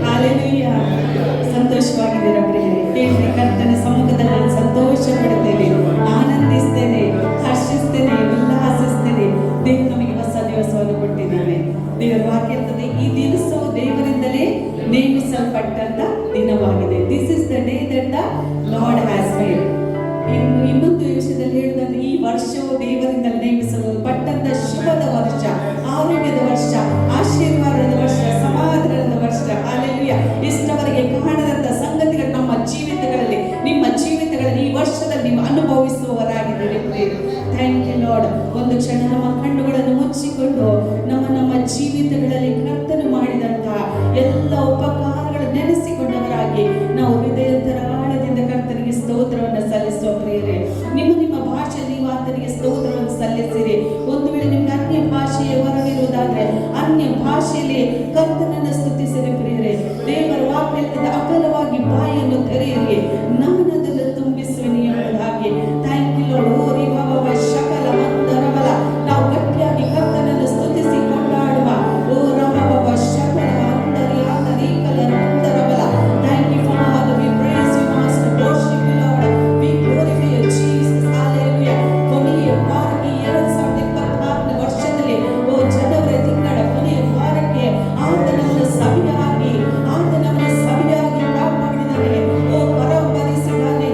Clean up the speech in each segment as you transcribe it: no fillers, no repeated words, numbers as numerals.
Hallelujah. ಸಂತೋಷವಾಗಿದ್ದೀರಾ ಪ್ರಿಯರೇ? ಕೇಳಿ, ಕರ್ತನ ಸಮ್ಮುಖದಲ್ಲಿ ನಾನು ಸಂತೋಷ ಪಡುತ್ತೇನೆ, ಆನಂದಿಸ್ತೇನೆ, ಹರ್ಷಿಸ್ತೇನೆ, ಉಲ್ಲಾಸಿಸ್ತೇನೆ. ದೇವರು ನಮಗೆ ಹೊಸ ದಿವಸವನ್ನು ಕೊಟ್ಟಿದ್ದಾನೆ. ದೇವರ ವಾಕ್ಯ ಇರ್ತದೆ, ಈ ದಿವಸವು ದೇವರಿಂದಲೇ ನೇಮಿಸಲ್ಪಟ್ಟಂತ ದಿನವಾಗಿದೆ. This is the day that the lord has made. ಇನ್ನೊಂದು ವಿಷಯದಲ್ಲಿ ಹೇಳುವುದಂದ್ರೆ, ಈ ವರ್ಷವು ದೇವರಿಂದ ನೇಮಿಸಲ್ಪಟ್ಟಂತ ಶುಭದ ವರ್ಷ, ಆರೋಗ್ಯದ ವರ್ಷ, ಆಶೀರ್ವಾದದ ವರ್ಷ, ಸಮಾಧಾನದ ವರ್ಷ. ಹಾಲೆಲೂಯಾ. ಇಷ್ಟವರೆಗೆ ಕಾಣದಂತ ಸಂಗತಿಗಳು ನಮ್ಮ ಜೀವಿತಗಳಲ್ಲಿ, ನಿಮ್ಮ ಜೀವಿತಗಳಲ್ಲಿ ಈ ವರ್ಷದಲ್ಲಿ ನೀವು ಅನುಭವಿಸುವವರಾಗಿದ್ದೀರಿ. Thank you lord. ಒಂದು ಕ್ಷಣ ನಮ್ಮ ಕಣ್ಣುಗಳನ್ನು ಮುಚ್ಚಿಕೊಂಡು ನಮ್ಮ ಜೀವಿತಗಳಲ್ಲಿ ಕರ್ತನು ಮಾಡಿದಂತಹ ಎಲ್ಲ ಉಪಕಾರಗಳು ನೆನೆಸಿಕೊಂಡವರಾಗಿ ನಾವು ಹೃದಯದ ಆಳದಿಂದ ಕರ್ತನಿಗೆ ಸ್ತೋತ್ರವನ್ನು ಸಲ್ಲಿಸುವ ಪ್ರಿಯರೇ. ನಿಮ್ಮ ಭಾಷೆ ನೀವು ಆತನಿಗೆ ಸ್ತೋತ್ರವನ್ನು ಸಲ್ಲಿಸಿರಿ. ಒಂದು ವೇಳೆ ನಿಮ್ಗೆ ಅನ್ಯ ಭಾಷೆಯ ಹೊರವಿರುವುದಾದ್ರೆ ಅನ್ಯ ಭಾಷೆಯಲ್ಲಿ ಕರ್ತನನ್ನು ಸ್ತುತಿಸಿರಿ ಪ್ರಿಯರೇ. ದೇವರ ವಾಕ್ಯದಿಂದ ಅಗಲವಾಗಿ ಬಾಯನ್ನು ತೆರೆಯಿರಿ, ನಾನದನ್ನು ತುಂಬಿಸುವೆನು ಎಂಬುದಾಗಿ. Thank you Lord. ಓರಿ ಬಾಬಾ ಶಕಲ ಮಂದರಬಲ. ನಾವು ಗಟ್ಟಿಯಾಗಿ ಕರ್ತನನ್ನು ಸ್ತುತಿಸಿ ಕೊಂಡಾಡುವ. ಓ ರಬಬ ಶಕಲ ಮಂದರಿ ಆತರಿ ಕಲರ ಮಂದರಬಲ. Thank you Father. We praise you master. Worship you Lord. We glorify you Jesus. Hallelujah. ಕೊನೆಯ ವಾರಕ್ಕೆ 2024ನೇ ವರ್ಷದಲ್ಲಿ ಜನವರಿ ತಿಂಗಳ ಕೊನೆಯ ವಾರಕ್ಕೆ ಆತನನ್ನು ಸಭೆಯಾಗಿ ಕಾಪಾಡಿದರೆ, ಪರಮರಿಸಿದ್ದಾನೆ.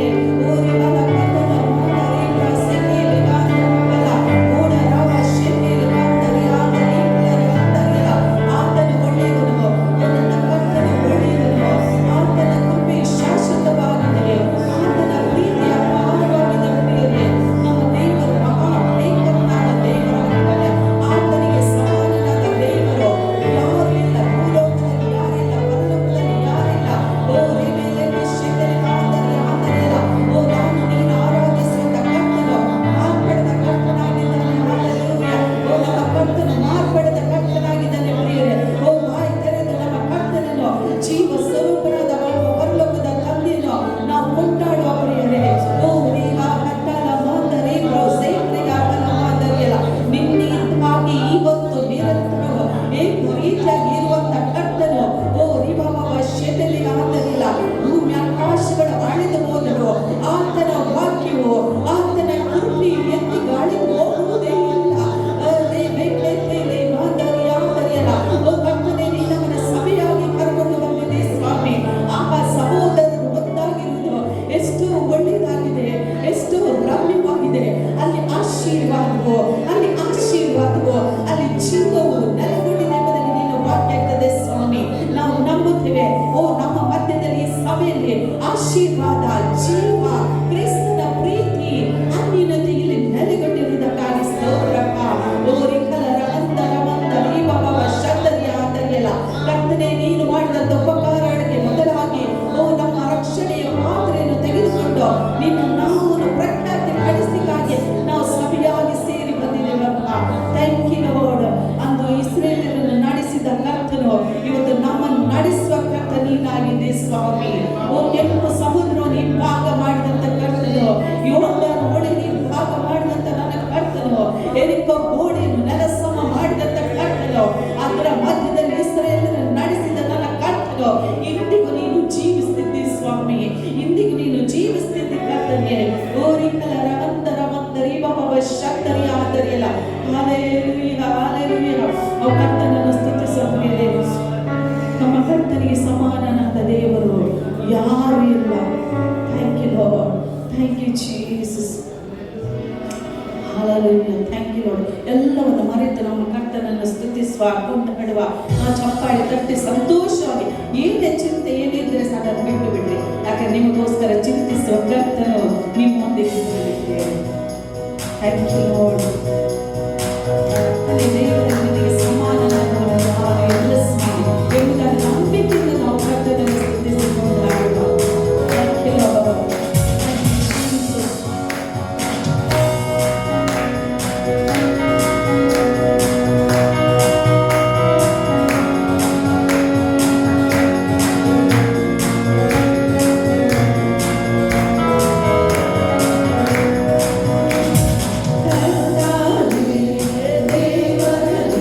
ಆಶೀರ್ವಾದ, ಜೀವ, ಕ್ರಿಸ್ತನ ಪ್ರೀತಿ, ಅನ್ಯೋನ್ಯತೆ ಇಲ್ಲಿ ನೆಲೆಗೊಂಡಿರುವುದಕ್ಕಾಗಿ ಸ್ತೋತ್ರಪ್ಪ. ಕರ್ತನೇ, ನೀನು ಮಾಡಿದಂತ ಉಪಕಾರಗಳಿಗೆ ಮೊದಲಾಗಿ ನಮ್ಮ ರಕ್ಷಣೆಯ ಪಾತ್ರೆಯನ್ನು ತೆಗೆದುಕೊಂಡು ನಿನ್ನ ನಾಮವನ್ನು ಪ್ರಖ್ಯಾತಿ ಪಡಿಸಲಿಕ್ಕಾಗಿ ನಾವು ಸಭೆಯಾಗಿ ಸೇರಿ ಬಂದಿದ್ದೇವಪ್ಪ. Thank you lord. ಅಂದು ಇಸ್ರೇಲರನ್ನು ನಡೆಸಿದ ಕರ್ತನು ಇವತ್ತು ನಮ್ಮನ್ನು ನಡೆಸುವ ಕರ್ತ ನೀನಾಗಿದೆ ಸ್ವಾಮಿ. ಕೆಂಪು ಸಮುದ್ರವನ್ನು ಇಬ್ಬಾಗ ಮಾಡಿದಂತ ಕರ್ತನು, ಯೋರ್ದಾನ್ ಹೊಳೆಯನ್ನು ಇಬ್ಬಾಗ ಮಾಡಿದಂತ ನನ್ನ ಕರ್ತನು, ಎರಿಕೋ ಗೋಡೆಯನ್ನು ನೆಲಸಮ ಮಾಡಿದಂತ ಕರ್ತನು, ಅದರ ಮಧ್ಯದಲ್ಲಿ ಇಸ್ರಾಯೇಲರನ್ನು ನಡೆಸಿದ ನನ್ನ ಕರ್ತನು, ಇಂದಿಗೂ ನೀನು ಜೀವಿಸ್ತಿದ್ದಿ ಸ್ವಾಮಿ, ಇಂದಿಗೂ ನೀನು ಜೀವಿಸ್ತಿದ್ದಿ ಕರ್ತನೇ. ಓರಿಕಲ ರವಂತರ ಮಂದರಿ ಬಾಬಾ ಶಕ್ತರಿ ಆದರಿಯಲ್ಲ. Hallelujah, hallelujah. ನಾವು ಕರ್ತನನ್ನು ಸ್ತುತಿಸುತ್ತೇವೆ. ನಮ್ಮ ಕರ್ತನಿಗೆ ಸಮಾನನಾದ ದೇವರು ಯಾರು ಇಲ್ಲ. Thank you Lord. Thank you Jesus. Hallelujah. Thank you Lord. ಎಲ್ಲವನ್ನು ಮರೆತು ನಮ್ಮ ಕರ್ತನನ್ನು ಸ್ತುತಿಸುವ, ಕೊಂಡಾಡುವ, ನಾವು ಚಪ್ಪಾಳೆ ತಟ್ಟಿ ಸಂತೋಷವಾಗಿ ಏನೇ ಚಿಂತೆ ಏನಿದ್ರೆ ಸಾಕು ಬಿಟ್ಟು ಬಿಡ್ರಿ. ಯಾಕಂದ್ರೆ ನಿಮಗೋಸ್ಕರ ಚಿಂತಿಸುವ ಕರ್ತನು ನಿಮ್ಮೊಂದಿಗೆ. Thank you lord. ದೇವರ ನಿನಗೆ ಸಮಾನನಾದವನು ಯಾರು ಇಲ್ಲ ಸ್ವಾಮಿ ಎಂಬುದಾಗಿ ನಂಬಿಕೆಯಿಂದ ನಾವು ಕರ್ತನನ್ನು ಸ್ತುತಿಸಿಕೊಂಡಾಡುವ. Thank you lord. ದೇವರ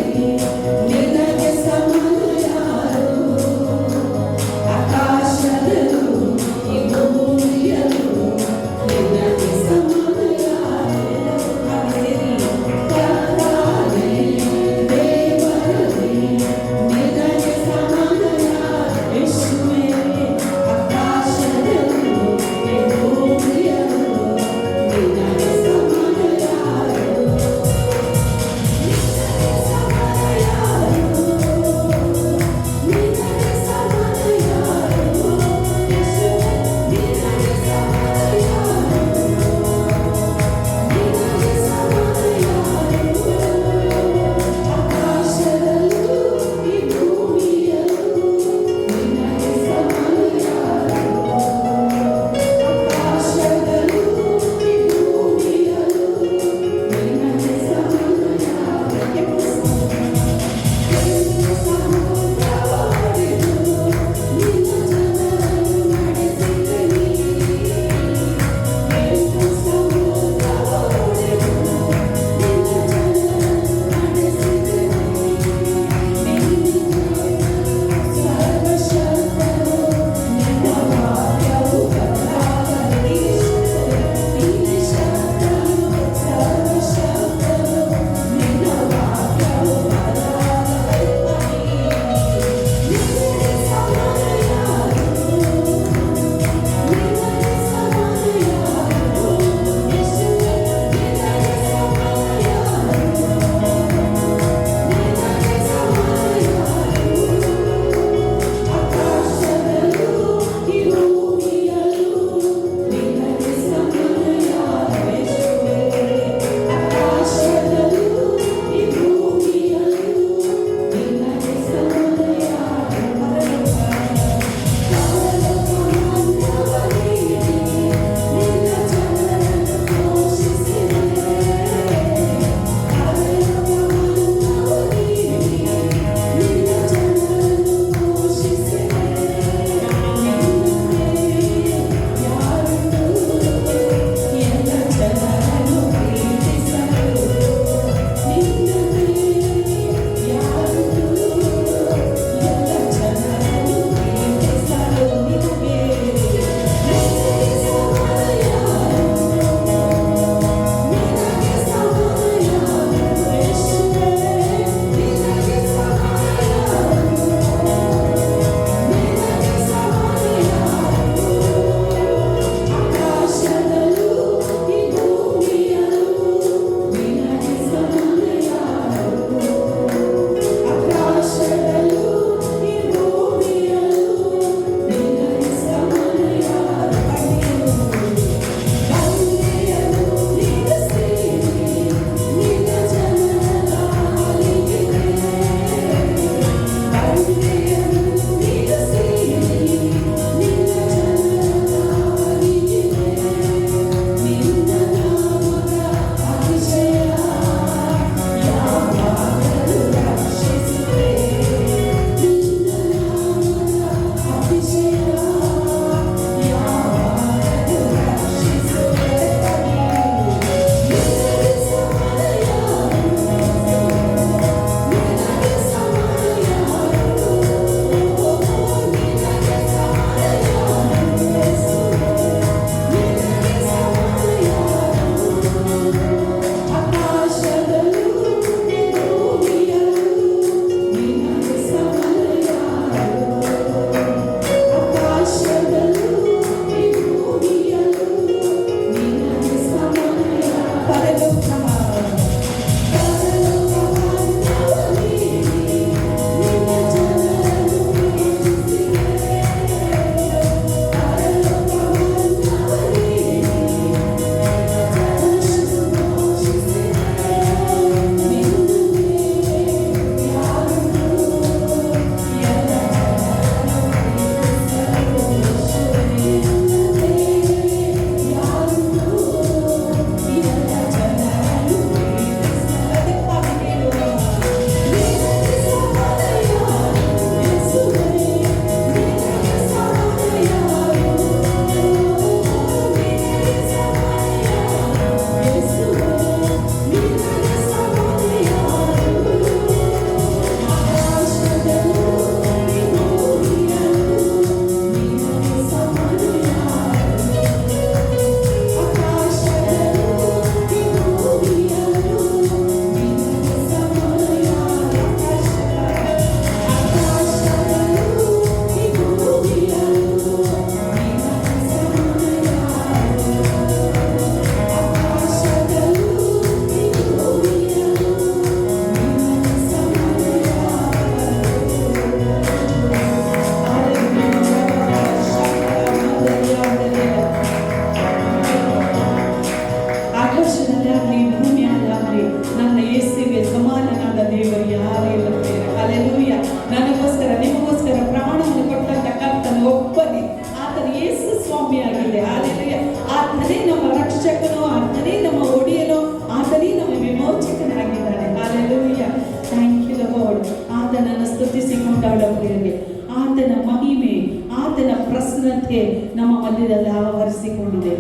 ಪ್ರಸನ್ನತೆ ನಮ್ಮ ಮಧ್ಯದಲ್ಲಿ ಆವರಿಸಿಕೊಂಡಿದೆ.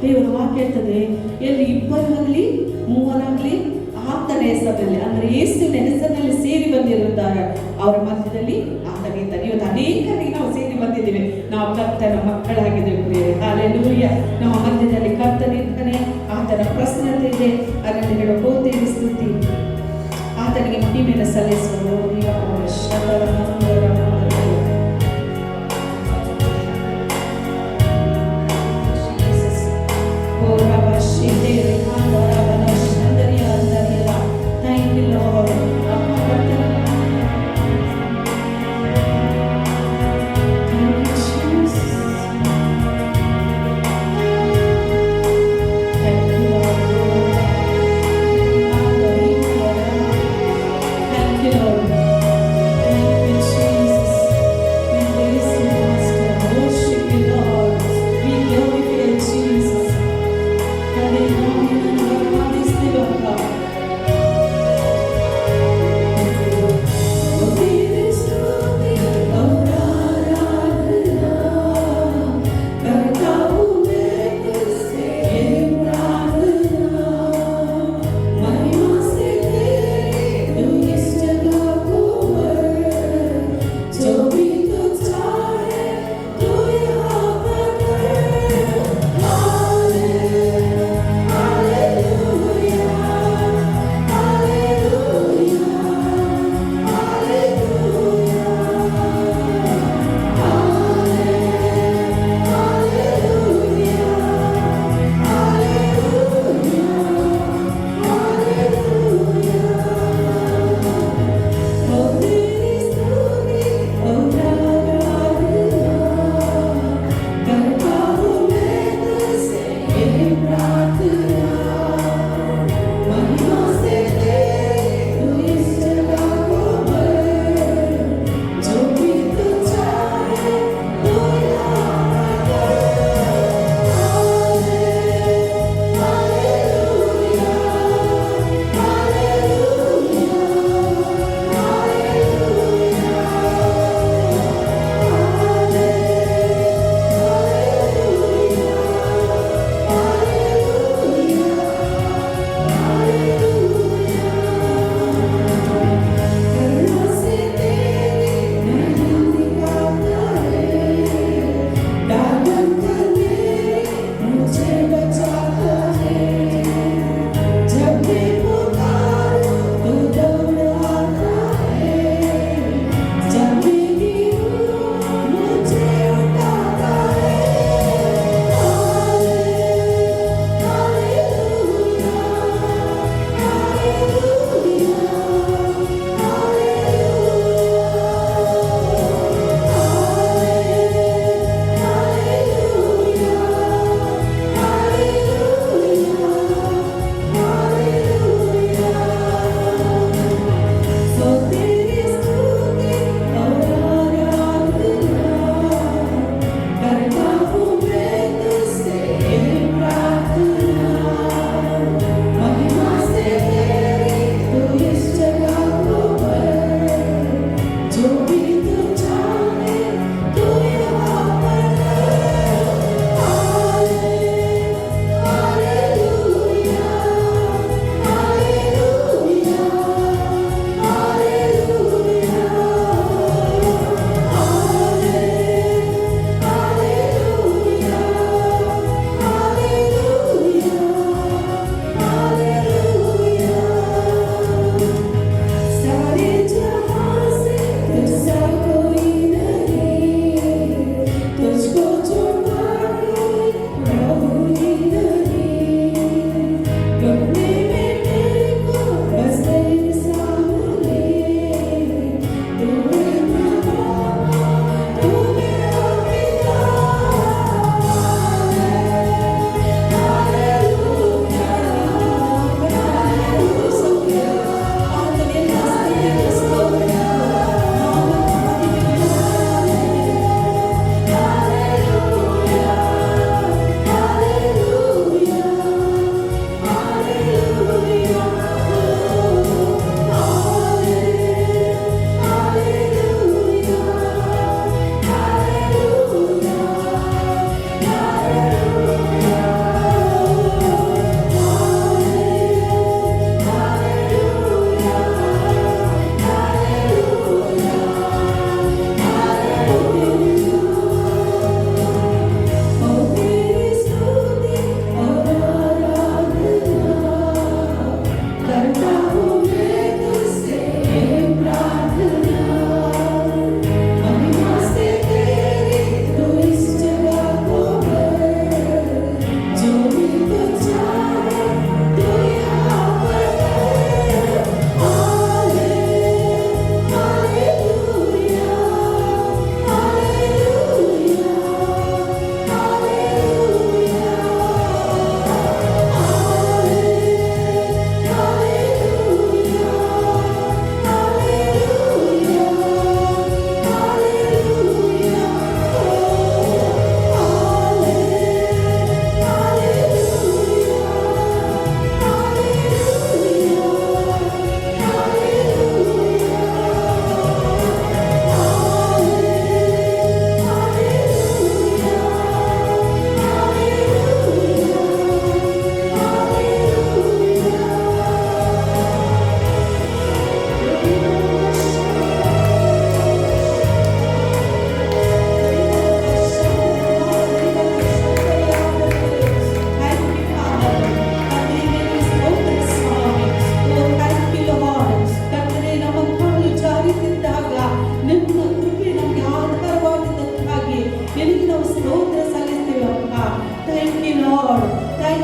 ದೇವರ ವಾಕ್ಯ ಹೇಳ್ತದೆ, ಎಲ್ಲಿ ಇಬ್ಬರಾಗಲಿ ಮೂವರಾಗಲಿ ಆತನ ಹೆಸರಿನಲ್ಲಿ, ಅಂದ್ರೆ ಯೇಸುವಿನ ಹೆಸರಿನಲ್ಲಿ ಸೇರಿ ಬಂದಿರುತ್ತಾರೆ, ಅವರ ಮಧ್ಯದಲ್ಲಿ ಆತನಿದ್ದಾನೆ. ಇವತ್ತು ಅನೇಕರಿಗೆ ನಾವು ಸೇರಿ ಬಂದಿದ್ದೇವೆ, ನಾವು ಕರ್ತನ ಮಕ್ಕಳಾಗಿದ್ದೇವೆ. ಹಲ್ಲೆಲೂಯಾ. ನಮ್ಮ ಮಧ್ಯದಲ್ಲಿ ಕರ್ತನಿದ್ದಾನೆ, ಆತನ ಪ್ರಸನ್ನತೆ ಇದೆ. ಅದರಲ್ಲಿ ಹೇಳಬಹುದೇನು ಸ್ತುತಿ, ಆತನಿಗೆ ಮಹಿಮೆಯನ್ನು ಸಲ್ಲಿಸುವುದು. Thank you, Lord. Thank you, Lord. Thank you, Jesus.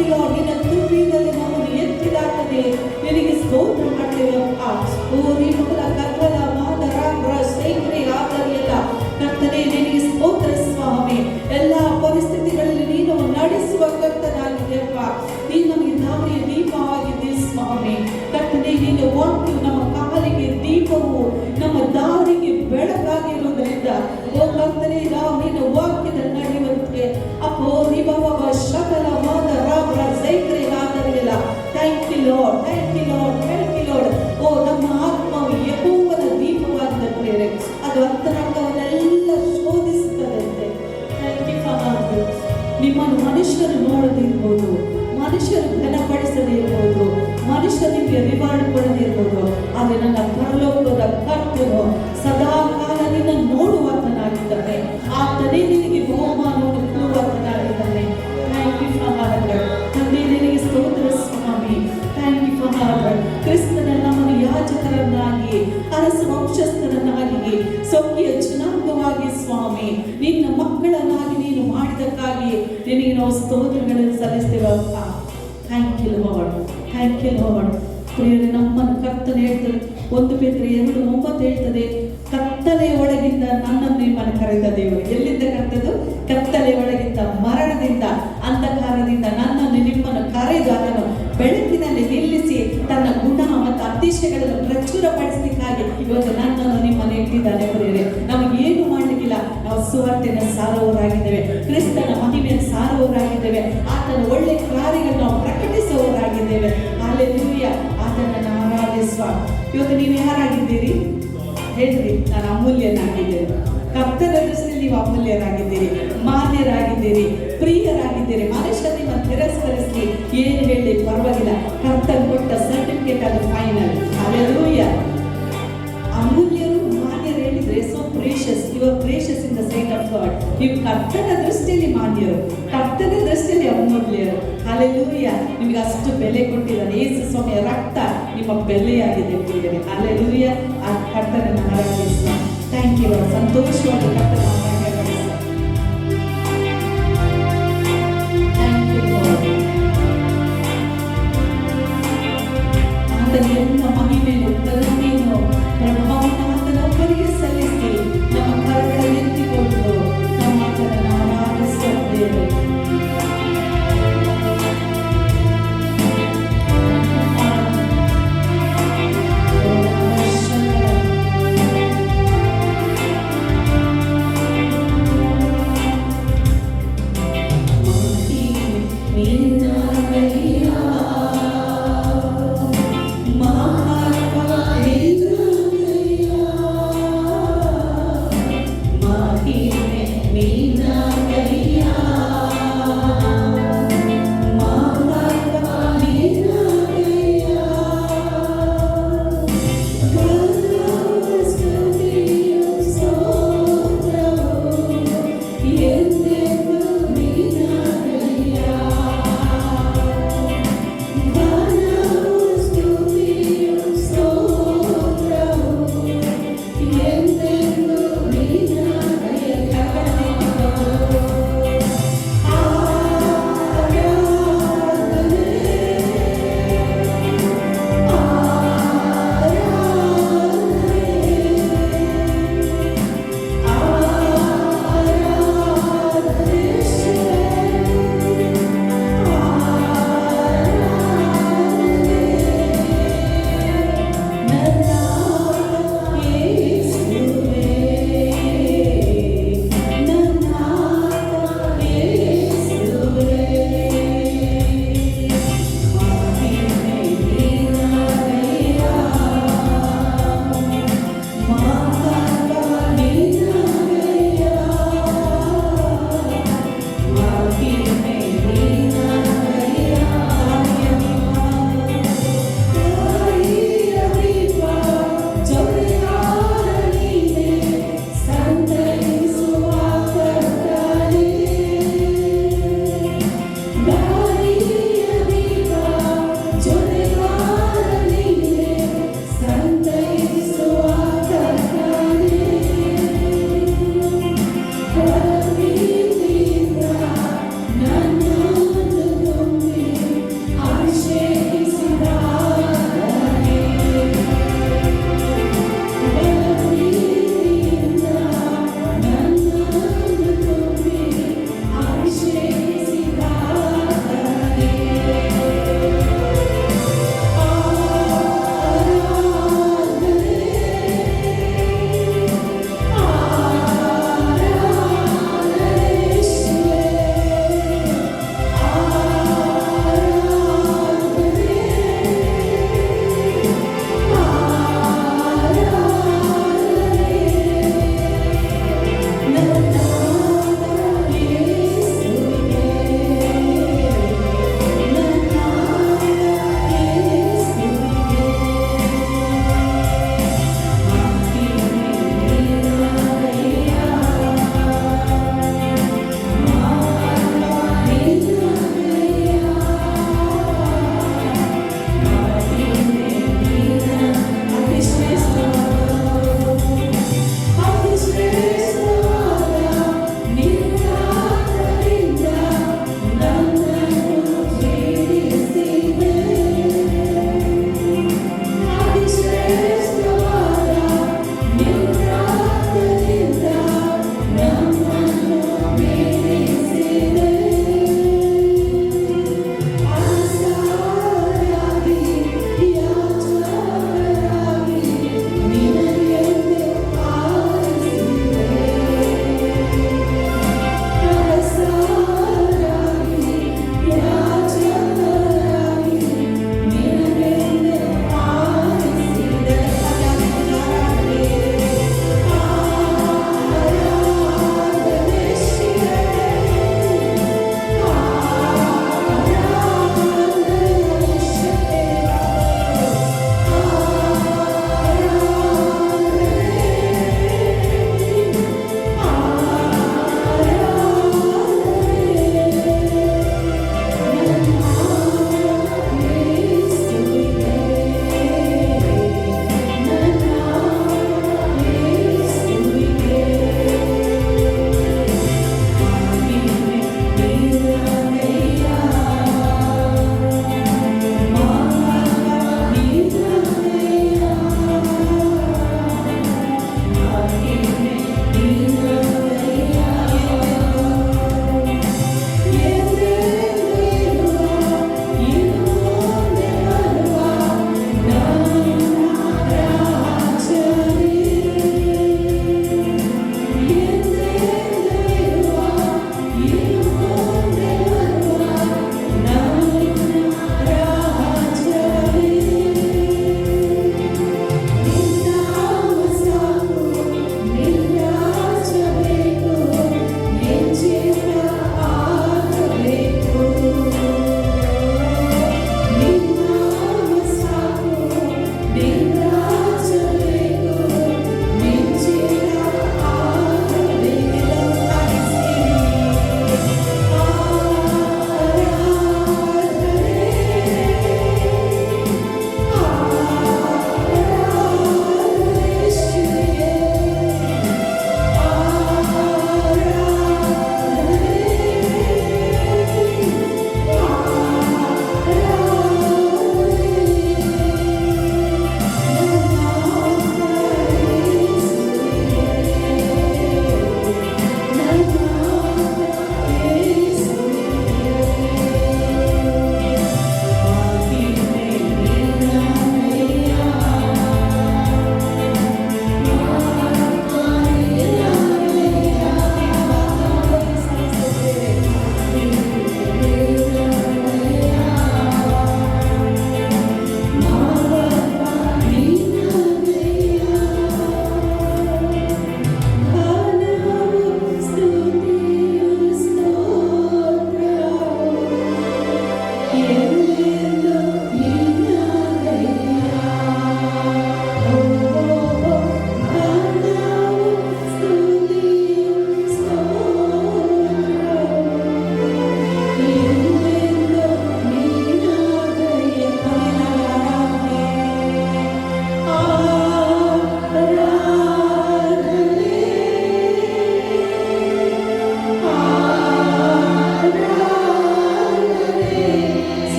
You lord, ನಿನ್ನ ಕೃಪೆಯಿಂದಲೇ ನಮ್ಮನ್ನು ಎತ್ತಿದಾಕದೆ ನಿನಗೆ ಸ್ತೋತ್ರ ಮಾಡ್ತೇವೆ ಅಪ್ಪ. ಓ ರೀಮಲ ಕಗ್ಗಲ ಮಾದರಾಗ್ರ ಸೈಕ್ರೆ ಆದರಿಯಲ್ಲ ಕರ್ತನೇ, ನಿನಗೆ ಸ್ತೋತ್ರ ಸ್ವಾಮಿ. ಎಲ್ಲ ಪರಿಸ್ಥಿತಿಗಳಲ್ಲಿ ನೀನು ನಡೆಸುವ ಕರ್ತನಾಗಿದೆಯಪ್ಪ. ನೀನು ನಮಗೆ ದಾರಿಯ ದೀಪವಾಗಿದ್ದೆ ಸ್ವಾಮಿ. ಕರ್ತನೇ, ನಿನ್ನ ವಾಕ್ಯವು ನಮ್ಮ ಕಾಲಿಗೆ ದೀಪವು, ನಮ್ಮ ದಾರಿಗೆ ಬೆಳಕಾಗಿರುವುದರಿಂದ ಓ ಕರ್ತನೇ, ನಾವು ನಿನ್ನ ವಾಕ್ಯದ ನಡೆಯುವಂತೆ ಅಪ್ಪೋ ನಿಬವ ಶಕಲ ಮಾದ ರಾಬ್ರ ಸೈಕ್ರೆ ಆದರಿಯಲ್ಲ. Thank you Lord, thank you Lord, thank you Lord. ಓ ನಮ್ಮ ಆತ್ಮವು ಯೆಹೋವನ ದೀಪವಾದ ಪ್ರೇರೆ, ಅದು ಅಂತರಂಗವನ್ನೆಲ್ಲ ಶೋಧಿಸುತ್ತದಂತೆ. Thank you Father. ನಿಮ್ಮನ್ನು ಮನುಷ್ಯರು ನೋಡದಿರ್ಬೋದು, ಮನುಷ್ಯರು ಘನಪಡಿಸದೇ ಇರ್ಬೋದು, ಮನುಷ್ಯರು ನಿಮಗೆ ರಿವಾರ್ಡ್ ಕೊಡದೇ ಇರ್ಬೋದು, ಆದರೆ ನನ್ನ ಪರಲೋಕದ ಕರ್ತನು ಸದಾ ಕಾಲ ನಿನ್ನ ನೋಡುವಂತನಾಗಿದ್ದಾನೆ. ಆತನೇ ನಿನಗೆ ಬಹುಮಾನವನ್ನು ಕೊಡುವಂತನಾಗಿದ್ದಾನೆ. Thank you father. ತಂದೆ, ನಿನಗೆ ಸ್ತೋತ್ರ ಸ್ವಾಮಿ. Thank you father. ಕ್ರಿಸ್ತನ ನಮ್ಮನ್ನು ಯಾಜಕರನ್ನಾಗಿ, ಅರಸ ವಂಶಸ್ಥರನ್ನಾಗಿ, ಸ್ವಕೀಯ ಜನಾಂಗವಾಗಿ ಸ್ವಾಮಿ ನಿನ್ನ ಮಕ್ಕಳನ್ನಾಗಿ ನೀನು ಮಾಡಿದಕ್ಕಾಗಿ ನಿನಗೆ ನಾವು ಸ್ತೋತ್ರಗಳನ್ನು ಸಲ್ಲಿಸ್ತೇವಪ್ಪ. Thank you Lord, thank you Lord. ಪ್ರಿಯರೇ, ನಮ್ಮನ್ನು ಕರ್ತನೆ ಹೇಳ್ತದೆ, 1 ಪೇತ್ರ 2:9 ಹೇಳ್ತದೆ, ಕತ್ತಲೆಯ ಒಳಗಿಂದ ನನ್ನನ್ನು ನಿಮ್ಮನ್ನು ಕರೆದ ದೇವರು. ಎಲ್ಲಿಂದ ಕರೆದದು? ಕತ್ತಲೆಯ ಒಳಗಿಂದ, ಮರಣದಿಂದ, ಅಂಧಕಾರದಿಂದ ನನ್ನನ್ನು ನಿಮ್ಮನ್ನು ಕರೆದು ಅದನ್ನು ಬೆಳಕಿನಲ್ಲಿ ನಿಲ್ಲಿಸಿ ತನ್ನ ಗುಣ ಮತ್ತು ಅತಿಶಯಗಳನ್ನು ಪ್ರಚುರಪಡಿಸಲಿಕ್ಕಾಗಿ ಇವತ್ತು ನನ್ನನ್ನು ನಿಮ್ಮನ್ನು ಇಟ್ಟಿದ್ದಾನೆ. ಪ್ರಿಯರೇ, ನಮಗೇನು ಮಾಡಲಿಕ್ಕಿಲ್ಲ. ನಾವು ಸುವಾರ್ತೆಯನ್ನು ಸಾರುವವರಾಗಿದ್ದೇವೆ, ಕ್ರಿಸ್ತನ ಮಹಿಮೆಯನ್ನು ಸಾರುವವರಾಗಿದ್ದೇವೆ, ಆತನ ಒಳ್ಳೆ ಕಾರ್ಯಗಳನ್ನು ನಾವು ಪ್ರಕಟಿಸುವವರಾಗಿದ್ದೇವೆ. ಹಲ್ಲೆಲೂಯಾ. ಆತನನ್ನು ಆರಾಧಿಸುವ. ಇವತ್ತು ನೀವು ಯಾರಾಗಿದ್ದೀರಿ ಹೇಳ್ರಿ? ನಾನು ಅಮೂಲ್ಯನಾಗಿದ್ದೇನೆ. ಕರ್ತನ ದೃಷ್ಟಿಯಲ್ಲಿ ನೀವು ಅಮೂಲ್ಯರಾಗಿದ್ದೀರಿ, ಮಾನ್ಯರಾಗಿದ್ದೀರಿ, ಪ್ರಿಯರಾಗಿದ್ದೀರಿ. ಮನುಷ್ಯ ನಿಮ್ಮನ್ನು ತಿರಸ್ಕರಿಸಲಿ, ಏನು ಹೇಳಿ ಪರವಾಗಿಲ್ಲ. ಕರ್ತನ ಕೊಟ್ಟ ಸರ್ಟಿಫಿಕೇಟ್ ಅದು ಫೈನಲ್. ಹಲ್ಲೆಲೂಯಾ. ಅಮೂಲ್ಯರು, ಮಾನ್ಯರು ಹೇಳಿದ್ರೆ so precious. You are precious in the sight of God. ನೀವು ಕರ್ತನ ದೃಷ್ಟಿಯಲ್ಲಿ ಮಾನ್ಯರು, ಕರ್ತನ ದೃಷ್ಟಿಯಲ್ಲಿ ಅಮೂಲ್ಯರು. ಹಲ್ಲೆಲೂಯಾ. ನಿಮಗೆ ಅಷ್ಟು ಬೆಲೆ ಕೊಟ್ಟಿದ್ದಾನೆ. ಯೇಸು ಸ್ವಾಮಿಯ ರಕ್ತ ನಿಮ್ಮ ಬೆಲೆಯಾಗಿದೆ ಪ್ರಿಯರೇ. ಹಲ್ಲೆಲೂಯಾ. ಆ ಕರ್ತನನ್ನು ಆರಾಧಿಸುವ. Thank you. ಸಂತೋಷವಾಗಿ ಕರ್ತನ ಆರಾಧಿಸುವ. Thank you lord. ಆತನ ಎಲ್ಲ ಮಹಿಮೆಯನ್ನು, ಕರುಣೆಯನ್ನು, ಪ್ರಭಾವವನ್ನು ಆತನೊಬ್ಬರಿಗೆ ಸಲ್ಲಿಸಿ ನಮ್ಮ ಕರಗಳನ್ನು ಎತ್ತಿಕೊಂಡು ನಮ್ಮ ಆತನನ್ನು ಆರಾಧಿಸುತ್ತೇವೆ.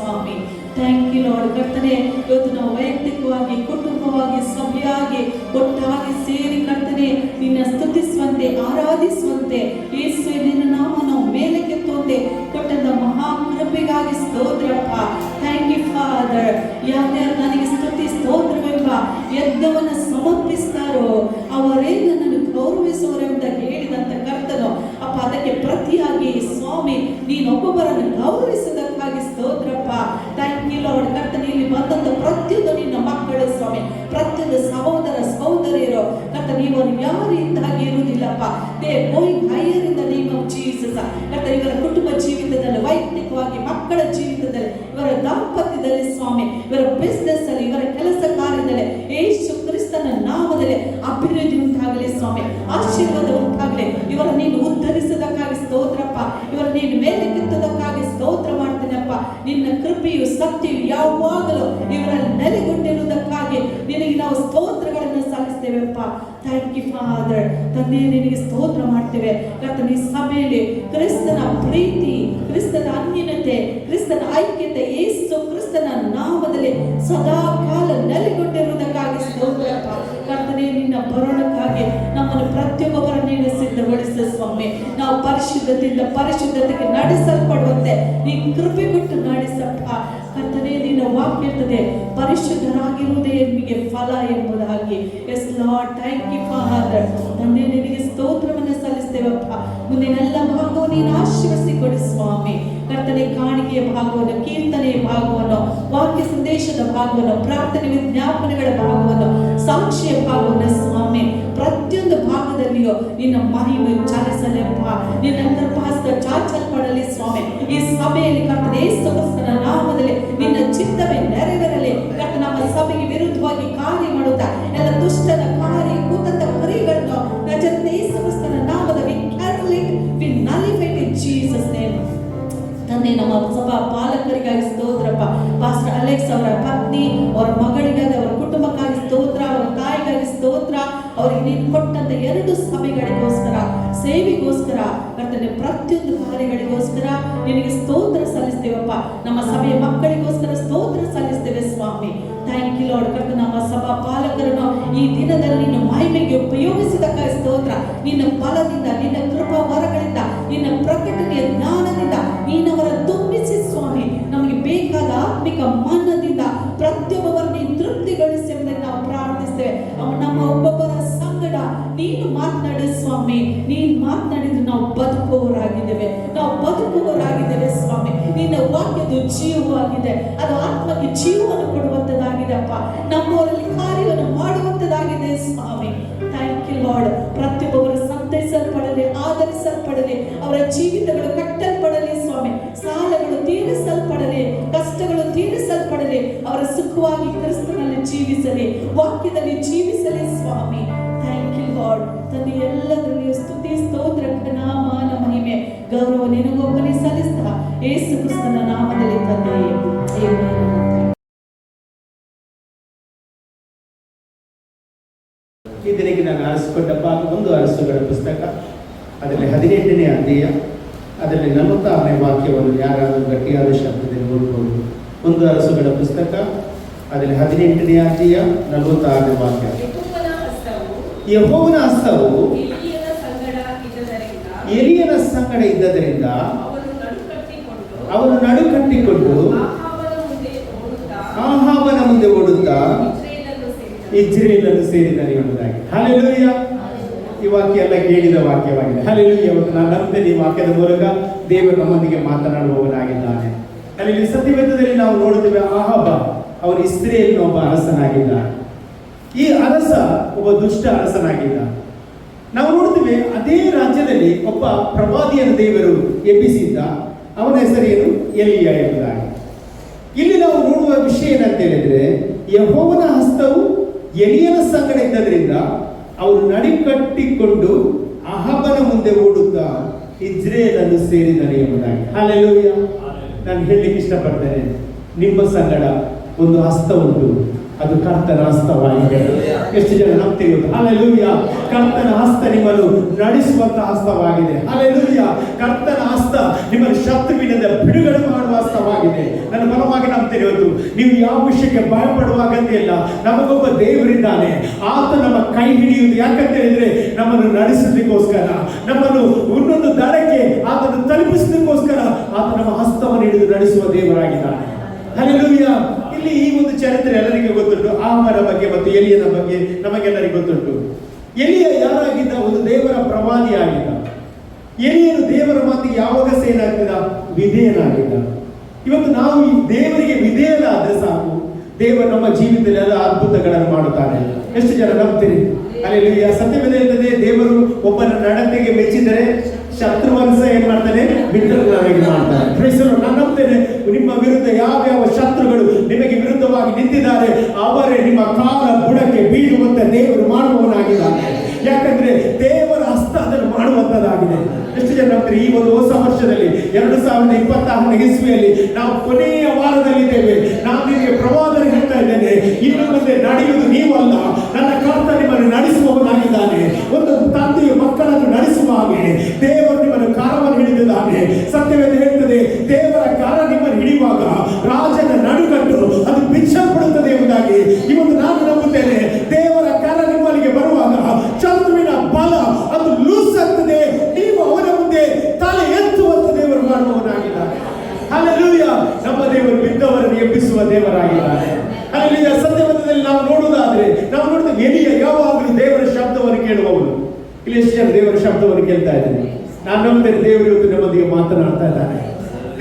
ಸ್ವಾಮಿ. Thank you Lord. ಕರ್ತನೆ, ಇವತ್ತು ನಾವು ವೈಯಕ್ತಿಕವಾಗಿ, ಕುಟುಂಬವಾಗಿ, ಸಭೆಯಾಗಿ ಒಟ್ಟಾಗಿ ಸೇರಿ ಕರ್ತನೆ ನಿನ್ನ ಸ್ತುತಿಸುವಂತೆ, ಆರಾಧಿಸುವಂತೆ, ಯೇಸುವೆ ನಿನ್ನ ನಾಮ ನಾವು ಮೇಲಕ್ಕೆತ್ತುವಂತೆ ಕೊಟ್ಟಂತ ಮಹಾಕೃಪೆಗಾಗಿ ಸ್ತೋತ್ರಪ್ಪ. Thank you Father. ಯಾರ್ಯಾರು ನನಗೆ ಸ್ತುತಿ ಸ್ತೋತ್ರವೆಂಬ ಯಜ್ಞವನ್ನು ಸಮರ್ಪಿಸ್ತಾರೋ ಅವರೇ ನನ್ನನ್ನು ಗೌರವಿಸುವರೆಂಬ ಹೇಳಿದಂತ ಕರ್ತನು ಅಪ್ಪ, ಅದಕ್ಕೆ ಪ್ರತಿಯಾಗಿ ಸ್ವಾಮಿ ನೀನೊಬ್ಬೊಬ್ಬರನ್ನು ಗೌರವಿಸೋದಕ್ಕಾಗಿ ಸ್ತೋತ್ರಪ್ಪ. Thank you Lord. ಕರ್ತನೆ, ಇಲ್ಲಿ ಬಂದಂತ ಪ್ರತಿಯೊಂದು ನಿನ್ನ ಮಕ್ಕಳು ಸ್ವಾಮಿ, ಪ್ರತಿಯೊಂದು ಸಹೋದರ ಸಹೋದರಿಯರು ಕರ್ತನೆ, ಇವರು ಯಾವ ರೀತಿಯಾಗಿ ಇರುವುದಿಲ್ಲಪ್ಪ. They going higher in the name of Jesus. ಕರ್ತನೆ, ಇವರ ಕುಟುಂಬ ಜೀವಿತದಲ್ಲಿ, ವೈಯಕ್ತಿಕವಾಗಿ ಮಕ್ಕಳ ಜೀವಿತದಲ್ಲಿ, ಇವರ ದಾಂಪತ್ಯದಲ್ಲಿ ಸ್ವಾಮಿ, ಇವರ ಬಿಸ್ನೆಸ್ ಅಲ್ಲಿ, ಇವರ ಕೆಲಸ ಕಾರ್ಯದಲ್ಲಿ ಯೇಸು ಕ್ರಿಸ್ತನ ನಾಮದಲ್ಲಿ ಅಭಿವೃದ್ಧಿ ಉಂಟಾಗಲಿ ಸ್ವಾಮಿ, ಆಶೀರ್ವಾದ ಉಂಟಾಗಲಿ. ಇವರ ನೀನು ಉದ್ಧರಿಸೋದಕ್ಕಾಗಿ ಸ್ತೋತ್ರಪ್ಪ. ಇವರ ನೀನು ಮೇಲಕ್ಕೆತ್ತೋದಕ್ಕಾಗಿ ಸ್ತೋತ್ರ ಮಾಡ್ತೇನಪ್ಪ. ನಿನ್ನ ಕೃಪೆಯು ಸತ್ಯವು ಯಾವಾಗಲೂ ಇವರಲ್ಲಿ ನೆಲೆಗೊಂಡಿರುವುದಕ್ಕಾಗಿ ನಿನಗೆ ನಾವು ಸ್ತೋತ್ರಗಳನ್ನು ಸಲ್ಲಿಸ್ತೇವೆಪ್ಪ. Thank you father. ತಂದೆ, ನಿನಗೆ ಸ್ತೋತ್ರ ಮಾಡ್ತೇವೆ. ಕರ್ತನೆ, ಸಭೆಯಲ್ಲಿ ಕ್ರಿಸ್ತನ ಪ್ರೀತಿ, ಕ್ರಿಸ್ತನ ಅನ್ಯನತೆ, ಕ್ರಿಸ್ತನ ಐಕ್ಯತೆ ಯೇಸು ಕ್ರಿಸ್ತನ ನಾಮದಲ್ಲಿ ಸದಾ ಕಾಲ ನೆಲೆಗೊಂಡಿರುವುದಕ್ಕಾಗಿ ಸ್ತೋತ್ರಪ್ಪ. ಕರ್ತನೆ, ನಿನ್ನ ಬರೋಣಕ್ಕಾಗಿ ನಮ್ಮನ್ನು ಪ್ರತಿಯೊಬ್ಬರ ನೀನು ಸಿದ್ಧಗೊಳಿಸ ಸ್ವಾಮಿ. ನಾವು ಪರಿಶುದ್ಧತೆಯಿಂದ ಪರಿಶುದ್ಧತೆಗೆ ನಡೆಸಲ್ಪಡುವಂತೆ ನೀ ಕೃಪೆ ಕೊಟ್ಟು ನಡೆಸಪ್ಪ. ಕರ್ತನೆ, ನಿನ್ನ ವಾಕ್ಯ ಇರ್ತದೆ, ಪರಿಶುದ್ಧರಾಗಿರುವುದೇ ನಿಮಗೆ ಫಲ ಎಂಬುದಾಗಿ. Yes lord, thank you father. ತಂದೆ, ನಿನಗೆ ಸ್ತೋತ್ರವನ್ನು ಸಲ್ಲಿಸ್ತೇವಪ್ಪ. ಮುಂದಿನೆಲ್ಲ ಭಾಗವನ್ನು ನೀನು ಆಶೀರ್ವದಿಸಿಕೊಡು ಸ್ವಾಮಿ. ಕರ್ತನೆ, ಕಾಣಿಕೆಯ ಭಾಗವನ್ನು, ಕೀರ್ತನೆಯ ಭಾಗವನ್ನು, ವಾಕ್ಯ ಸಂದೇಶದ ಭಾಗವನ್ನು, ಪ್ರಾರ್ಥನೆ ವಿಜ್ಞಾಪನೆಗಳ ಭಾಗವನ್ನು, ಸಾಕ್ಷಿಯ ಭಾಗವನ್ನು ಸ್ವಾಮಿ, ಪ್ರತಿಯೊಂದು ಭಾಗದಲ್ಲಿಯೂ ನಿನ್ನ ಮಹಿಮೆ ಚಾಲಿಸಲೆಪ್ಪ. ನಿನ್ನ ಕೃಪಾಸ್ತ ಚಾಚಲ್ಪಡಲಿ ಸ್ವಾಮಿ. ಈ ಸಭೆಯಲ್ಲಿ ಕರ್ತನೆ ಯೇಸು ಕ್ರಿಸ್ತನ ನಾಮದಲ್ಲಿ ನಿನ್ನ ಚಿತ್ತವೇ ನೆರವೇರಲಿ. ಕರ್ತ, ನಮ್ಮ ಸಭೆಗೆ ವಿರುದ್ಧವಾಗಿ ಕಾರ್ಯ ಮಾಡುತ್ತಾ ಎಲ್ಲ ದುಷ್ಟನ ಕಾರ್ಯ ಕೂತಂತ ಕ್ರಿಯೆಗಳನ್ನು ನಜರೇತಿನ ಯೇಸು ಕ್ರಿಸ್ತನ ನಾಮದಲ್ಲಿ we nullify in Jesus name. ತಂದೆ, ನಮ್ಮ ಸಭಾ ಪಾಲಕರಿಗಾಗಿ ಸ್ತೋತ್ರಪ್ಪ. ಪಾಸ್ಟರ್ ಅಲೆಕ್ಸ್ ಅವರ ಪತ್ನಿ, ಅವರ ಮಗಳಿಗಾಗಿ, ಅವರ ಕುಟುಂಬಕ್ಕಾಗಿ ಸ್ತೋತ್ರ, ಅವರ ತಾಯಿಗಾಗಿ ಸ್ತೋತ್ರ. ಅವರಿಗೆ ನೀನು ಕೊಟ್ಟಂತ 2 ಸಭೆಗಳಿಗೋಸ್ಕರ, ಸೇವೆಗೋಸ್ಕರ, ಕರ್ತನೆ, ಪ್ರತಿಯೊಂದು ಕಾರ್ಯಗಳಿಗೋಸ್ಕರ ನಿನಗೆ ಸ್ತೋತ್ರ ಸಲ್ಲಿಸ್ತೇವಪ್ಪ. ನಮ್ಮ ಸಭೆಯ ಮಕ್ಕಳಿಗೋಸ್ಕರ ಸ್ತೋತ್ರ ಸಲ್ಲಿಸ್ತೇವೆ ಸ್ವಾಮಿ. Thank you Lord. ಕರ್ತ, ನಮ್ಮ ಸಭಾ ಪಾಲಕರನ್ನು ಈ ದಿನದಲ್ಲಿ ನಿನ್ನ ಮಹಿಮೆಗೆ ಉಪಯೋಗಿಸಿದಕ್ಕಾಗಿ ಸ್ತೋತ್ರ. ನಿನ್ನ ಫಲದಿಂದ, ನಿನ್ನ ಕೃಪಾ ವರಗಳಿಂದ, ನಿನ್ನ ಪ್ರಕಟಣೆಯ ಜ್ಞಾನದಿಂದ ನೀನವರ ತುಂಬಿಸಿ ಸ್ವಾಮಿ. ನಮಗೆ ಬೇಕಾದ ಆತ್ಮಿಕ ಮನ್ನದಿಂದ ಪ್ರತಿಯೊಬ್ಬರ ನೀನು ತೃಪ್ತಿಗೊಳಿಸಿ ಎಂಬುದನ್ನು ನಾವು ಪ್ರಾರ್ಥಿಸ್ತೇವೆ. ನಮ್ಮ ಒಬ್ಬೊಬ್ಬರ ಸಂಗಡ ನೀನು ಮಾತನಾಡು ಸ್ವಾಮಿ. ನೀನು ಮಾತನಾಡಿದ್ರೆ ನಾವು ಬದುಕುವವರಾಗಿದ್ದೇವೆ, ನಾವು ಬದುಕುವವರಾಗಿದ್ದೇವೆ ಸ್ವಾಮಿ. ನಿನ್ನ ವಾಕ್ಯದ ಜೀವವಾಗಿದೆ, ಅದು ಆತ್ಮಕ್ಕೆ ಜೀವವನ್ನು ಕೊಡುವಂತದ್ದಾಗಿದೆಪ್ಪ. ನಮ್ಮವರಲ್ಲಿ ಕಾರ್ಯವನ್ನು ಮಾಡುವಂತದ್ದಾಗಿದೆ ಸ್ವಾಮಿ. Thank you Lord. ಪ್ರತಿಯೊಬ್ಬರು ಸಂತೈಸಲ್ಪಡಲಿ, ಆಧರಿಸಲ್ಪಡಲಿ, ಅವರ ಜೀವಿತಗಳು ಕಟ್ಟಲ್ಪಡಲಿ ಸ್ವಾಮಿ. ಸಾಲಗಳು ತೀರಿಸಲ್ಪಡಲಿ, ಕಷ್ಟಗಳು ತೀರಿಸಲ್ಪಡಲಿ. ಅವರ ಸುಖವಾಗಿ ಕ್ರಿಸ್ತನಲ್ಲಿ ಜೀವಿಸಲಿ, ವಾಕ್ಯದಲ್ಲಿ ಜೀವಿಸಲಿ ಸ್ವಾಮಿ. Thank you Lord. ತಂದೆ, ಎಲ್ಲದರಲ್ಲಿಯೂ ಸ್ತುತಿ, ಸ್ತೋತ್ರ, ನಾಮಾನ ಮಹಿಮೆ, ಗೌರವ ನಿನಗೊಬ್ಬನೇ ಸಲ್ಲಿಸ್ತಾ ಯೇಸು ಕ್ರಿಸ್ತನ ನಾಮದಲ್ಲಿ ತಂದೆ, ಆಮೆನ್. ಈ ದಿನಕ್ಕೆ ನಾನು ಆರಿಸಿಕೊಂಡ ಭಾಗ 1 ಅರಸುಗಳ ಪುಸ್ತಕ, ಅದರಲ್ಲಿ 18ನೇ ಅಧ್ಯಾಯ, ಅದರಲ್ಲಿ 46ನೇ ವಾಕ್ಯವನ್ನು ಯಾರಾದರೂ ಗಟ್ಟಿಯಾದ ಶಬ್ದದಲ್ಲಿ ಓದಬಹುದು. 1 ಅರಸುಗಳ ಪುಸ್ತಕ, ಅದರಲ್ಲಿ 18ನೇ ಅಧ್ಯಾಯ 46ನೇ ವಾಕ್ಯ. ಯೆಹೋವನ ಹಸ್ತವು ಎಲಿಯನ ಸಂಗಡ ಇದ್ದದರಿಂದ ಅವನು ನಡುಕಟ್ಟಿಕೊಂಡು ಆಹಾಬನ ಮುಂದೆ ಓಡುತ್ತಾ ಇಜ್ರೇಲನ್ನು ಸೇರಿದನು ಎಂಬುದಾಗಿ. ಹಲ್ಲೆಲೂಯ. ಈ ವಾಕ್ಯ ಎಲ್ಲ ಕೇಳಿದ ವಾಕ್ಯವಾಗಿದೆ. ಹಲ್ಲೆಲೂಯ. ಇವತ್ತು ನಾನು ನಂಬಿದ್ದೇನೆ, ಈ ವಾಕ್ಯದ ಮೂಲಕ ದೇವರು ನಮ್ಮೊಂದಿಗೆ ಮಾತನಾಡುವವನಾಗಿದ್ದಾನೆ. ಅಲ್ಲಿ ಸತ್ಯವೇದದಲ್ಲಿ ನಾವು ನೋಡುತ್ತೇವೆ, ಆಹಾಬ ಅವನು ಇಸ್ರೇಲಿನ ಒಬ್ಬ ಅರಸನಾಗಿದ್ದಾನೆ. ಈ ಅರಸ ಒಬ್ಬ ದುಷ್ಟ ಅರಸನಾಗಿದ್ದ. ನಾವು ನೋಡ್ತೇವೆ, ಅದೇ ರಾಜ್ಯದಲ್ಲಿ ಒಬ್ಬ ಪ್ರವಾದಿಯನ್ನು ದೇವರು ಎಬ್ಬಿಸಿದ್ದ. ಅವನ ಹೆಸರೇನು? ಎಲಿಯ ಎಂಬುದಾಗಿ. ಇಲ್ಲಿ ನಾವು ನೋಡುವ ವಿಷಯ ಏನಂತ ಹೇಳಿದ್ರೆ, ಯೆಹೋವನ ಹಸ್ತವು ಎಲಿಯನ ಸಂಗಡ ಇದ್ದದ್ರಿಂದ ಅವರು ನಡಿಕಟ್ಟಿಕೊಂಡು ಅಹಾಬನ ಮುಂದೆ ಓಡುತ್ತಾ ಇಜ್ರೇಲನ್ನು ಸೇರಿದನು ಎಂಬುದಾಗಿ. ಹಲ್ಲೆಲೂಯ. ನಾನು ಹೇಳಲಿಕ್ಕೆ ಇಷ್ಟಪಡ್ತೇನೆ, ನಿಮ್ಮ ಸಂಗಡ ಒಂದು ಹಸ್ತ ಉಂಟು, ಅದು ಕರ್ತನ ಹಸ್ತವಾಗಿದೆ. ಎಷ್ಟು ಜನ ನಂಬ್ತೀವಿ? ಹಲ್ಲೆಲೂಯ. ಕರ್ತನ ಹಸ್ತ ನಿಮ್ಮನ್ನು ನಡೆಸುವಂತ ಹಸ್ತವಾಗಿದೆ. ಹಲ್ಲೆಲೂಯ. ಕರ್ತನ ಹಸ್ತ ನಿಮ್ಮ ಶತ್ರುವಿನಿಂದ ಬಿಡುಗಡೆ ಮಾಡುವ ಹಸ್ತವಾಗಿದೆ. ನನ್ನ ಬಲವಾಗಿ ನಂಬ್ತೇನೆ ಇವತ್ತು ನೀವು ಯಾವ ವಿಷಯಕ್ಕೆ ಭಯಪಡುವ ಅಗತ್ಯ ಇಲ್ಲ. ನಮಗೊಬ್ಬ ದೇವರಿದ್ದಾನೆ, ಆತ ನಮ್ಮ ಕೈ ಹಿಡಿಯುವುದು. ಯಾಕಂತ ಹೇಳಿದ್ರೆ ನಮ್ಮನ್ನು ನಡೆಸಲಿಕ್ಕೋಸ್ಕರ, ನಮ್ಮನ್ನು ಇನ್ನೊಂದು ದಡಕ್ಕೆ ಆತನ್ನು ತಲುಪಿಸಲಿಕ್ಕೋಸ್ಕರ ಆತ ನಮ್ಮ ಹಸ್ತವನ್ನು ಹಿಡಿದು ನಡೆಸುವ ದೇವರಾಗಿದ್ದಾನೆ. ಹಲ್ಲೆಲೂಯಾ. ಇಲ್ಲಿ ಈ ಒಂದು ಚರಿತ್ರೆ ಎಲ್ಲರಿಗೂ ಗೊತ್ತುಂಟು. ಆಮರ ಬಗ್ಗೆ ಮತ್ತು ಎಲಿಯನ ಬಗ್ಗೆ ನಮಗೆಲ್ಲರಿಗೂ ಗೊತ್ತುಂಟು. ಎಲಿಯ ಯಾರಾಗಿದ್ದ? ಒಂದು ದೇವರ ಪ್ರವಾದಿ ಆಗಿದ್ದ. ಎಲಿಯನು ದೇವರ ಮಾತಿಗೆ ಯಾವಾಗ ಸೇನಾಗ್ತಿದ್ದ? ವಿಧೇಯನಾಗಿದ್ದ. ಇವತ್ತು ನಾವು ಈ ದೇವರಿಗೆ ವಿಧೇಯರಾದ್ರೆ ಸಾಕು, ದೇವರು ನಮ್ಮ ಜೀವಿತದಲ್ಲಿ ಎಲ್ಲ ಅದ್ಭುತಗಳನ್ನು ಮಾಡುತ್ತಾನೆ. ಎಷ್ಟು ಜನ ನಂಬ್ತೀರಿ? ಅಲ್ಲಿ ಸತ್ಯವೇದ ಇರ್ತದೆ, ದೇವರು ಒಬ್ಬನ ನಡತೆಗೆ ಮೆಚ್ಚಿದರೆ ಶತ್ರುವನ್ನು ಸಹ ಏನ್ ಮಾಡ್ತಾನೆ? ಮಿತ್ರನಾಗಿ ಮಾಡ್ತಾನೆ. ನಾನು ನಂಬ್ತೇನೆ, ನಿಮ್ಮ ವಿರುದ್ಧ ಯಾವ ಶತ್ರುಗಳು ನಿಮಗೆ ವಿರುದ್ಧವಾಗಿ ನಿಂತಿದ್ದಾರೆ ಅವರೇ ನಿಮ್ಮ ಕಾಲ ಬುಡಕ್ಕೆ ಬೀಳುವಂತೆ ದೇವರು ಮಾಡುವವನಾಗಿದ್ದಾನೆ. ಯಾಕಂದ್ರೆ ದೇವರ ಹಸ್ತ ಅದನ್ನು ಮಾಡುವಂತದ್ದಾಗಿದೆ. ಎಷ್ಟು ಜನ ನಂಬ್ತೀರಿ? ಈ ಒಂದು ಹೊಸ ವರ್ಷದಲ್ಲಿ 2026ನೇ ಇಸ್ವಿಯಲ್ಲಿ ನಾವು ಕೊನೆಯ ವಾರದಲ್ಲಿದ್ದೇವೆ. ನಾನು ನಿಮಗೆ ಪ್ರವಾದನೆ ಹೇಳ್ತಾ ಇದ್ದೇನೆ, ಇನ್ನು ಮುಂದೆ ನಡೆಯುವುದು ನೀವಲ್ಲ, ನನ್ನ ಕರ್ತ ನಿಮ್ಮನ್ನು ನಡೆಸುವವನಾಗಿದ್ದಾನೆ. ಒಂದು ತಂದೆಯು ಮಕ್ಕಳನ್ನು ನಡೆಸುವ ಹಾಗೆ ದೇವರು ನಿಮ್ಮನ್ನು ಕಾರವನ್ನು ಹಿಡಿದಿದ್ದಾನೆ. ಸತ್ಯವೇದ ಹೇಳ್ತದೆ, ದೇವರ ಕಾರ ನಿಮ್ಮನ್ನು ಹಿಡಿಯುವಾಗ ರಾಜನ ನಡುಗಟ್ಟು ಅದು ಬಿಚ್ಚಲ್ಪಡುತ್ತದೆ ಎಂಬುದಾಗಿ. ಇವತ್ತು ನಾನು ನಂಬುತ್ತೇನೆ, ದೇವರ ಕಾರ ನಿಮ್ಮಲ್ಲಿಗೆ ಬರುವಾಗ ಶತ್ರುವಿನ ಬಲ ಅದು ಲೂಸ್ ಆಗ್ತದೆ. ನೀವು ಅವನ ಮುಂದೆ ತಲೆ ಎತ್ತುವಂತ ದೇವರು ಮಾಡುವವನಾಗಿದ್ದಾನೆ. ಹಲ್ಲೆಲೂಯಾ. ನಮ್ಮ ದೇವರು ಬಿದ್ದವರನ್ನು ಎಬ್ಬಿಸುವ ದೇವರಾಗಿದ್ದಾನೆ. ಹಲ್ಲೆಲೂಯಾ. ಸತ್ಯವೇದದಲ್ಲಿ ನಾವು ನೋಡುವುದಾದ್ರೆ ನಾವು ನೋಡ್ತೇವೆ, ಎಲಿಯ ಯಾವಾಗಲೂ ದೇವರ ಶಬ್ದವನ್ನು ಕೇಳುವವನು. ಇಲ್ಲಿ ಎಷ್ಟು ಜನ ದೇವರ ಶಬ್ದವನ್ನು ಕೇಳ್ತಾ ಇದ್ದೇನೆ? ನಾನು ನಂಬುತ್ತೇನೆ, ದೇವರು ಇವತ್ತು ನಮ್ಮೊಂದಿಗೆ ಮಾತನಾಡ್ತಾ ಇದ್ದಾನೆ.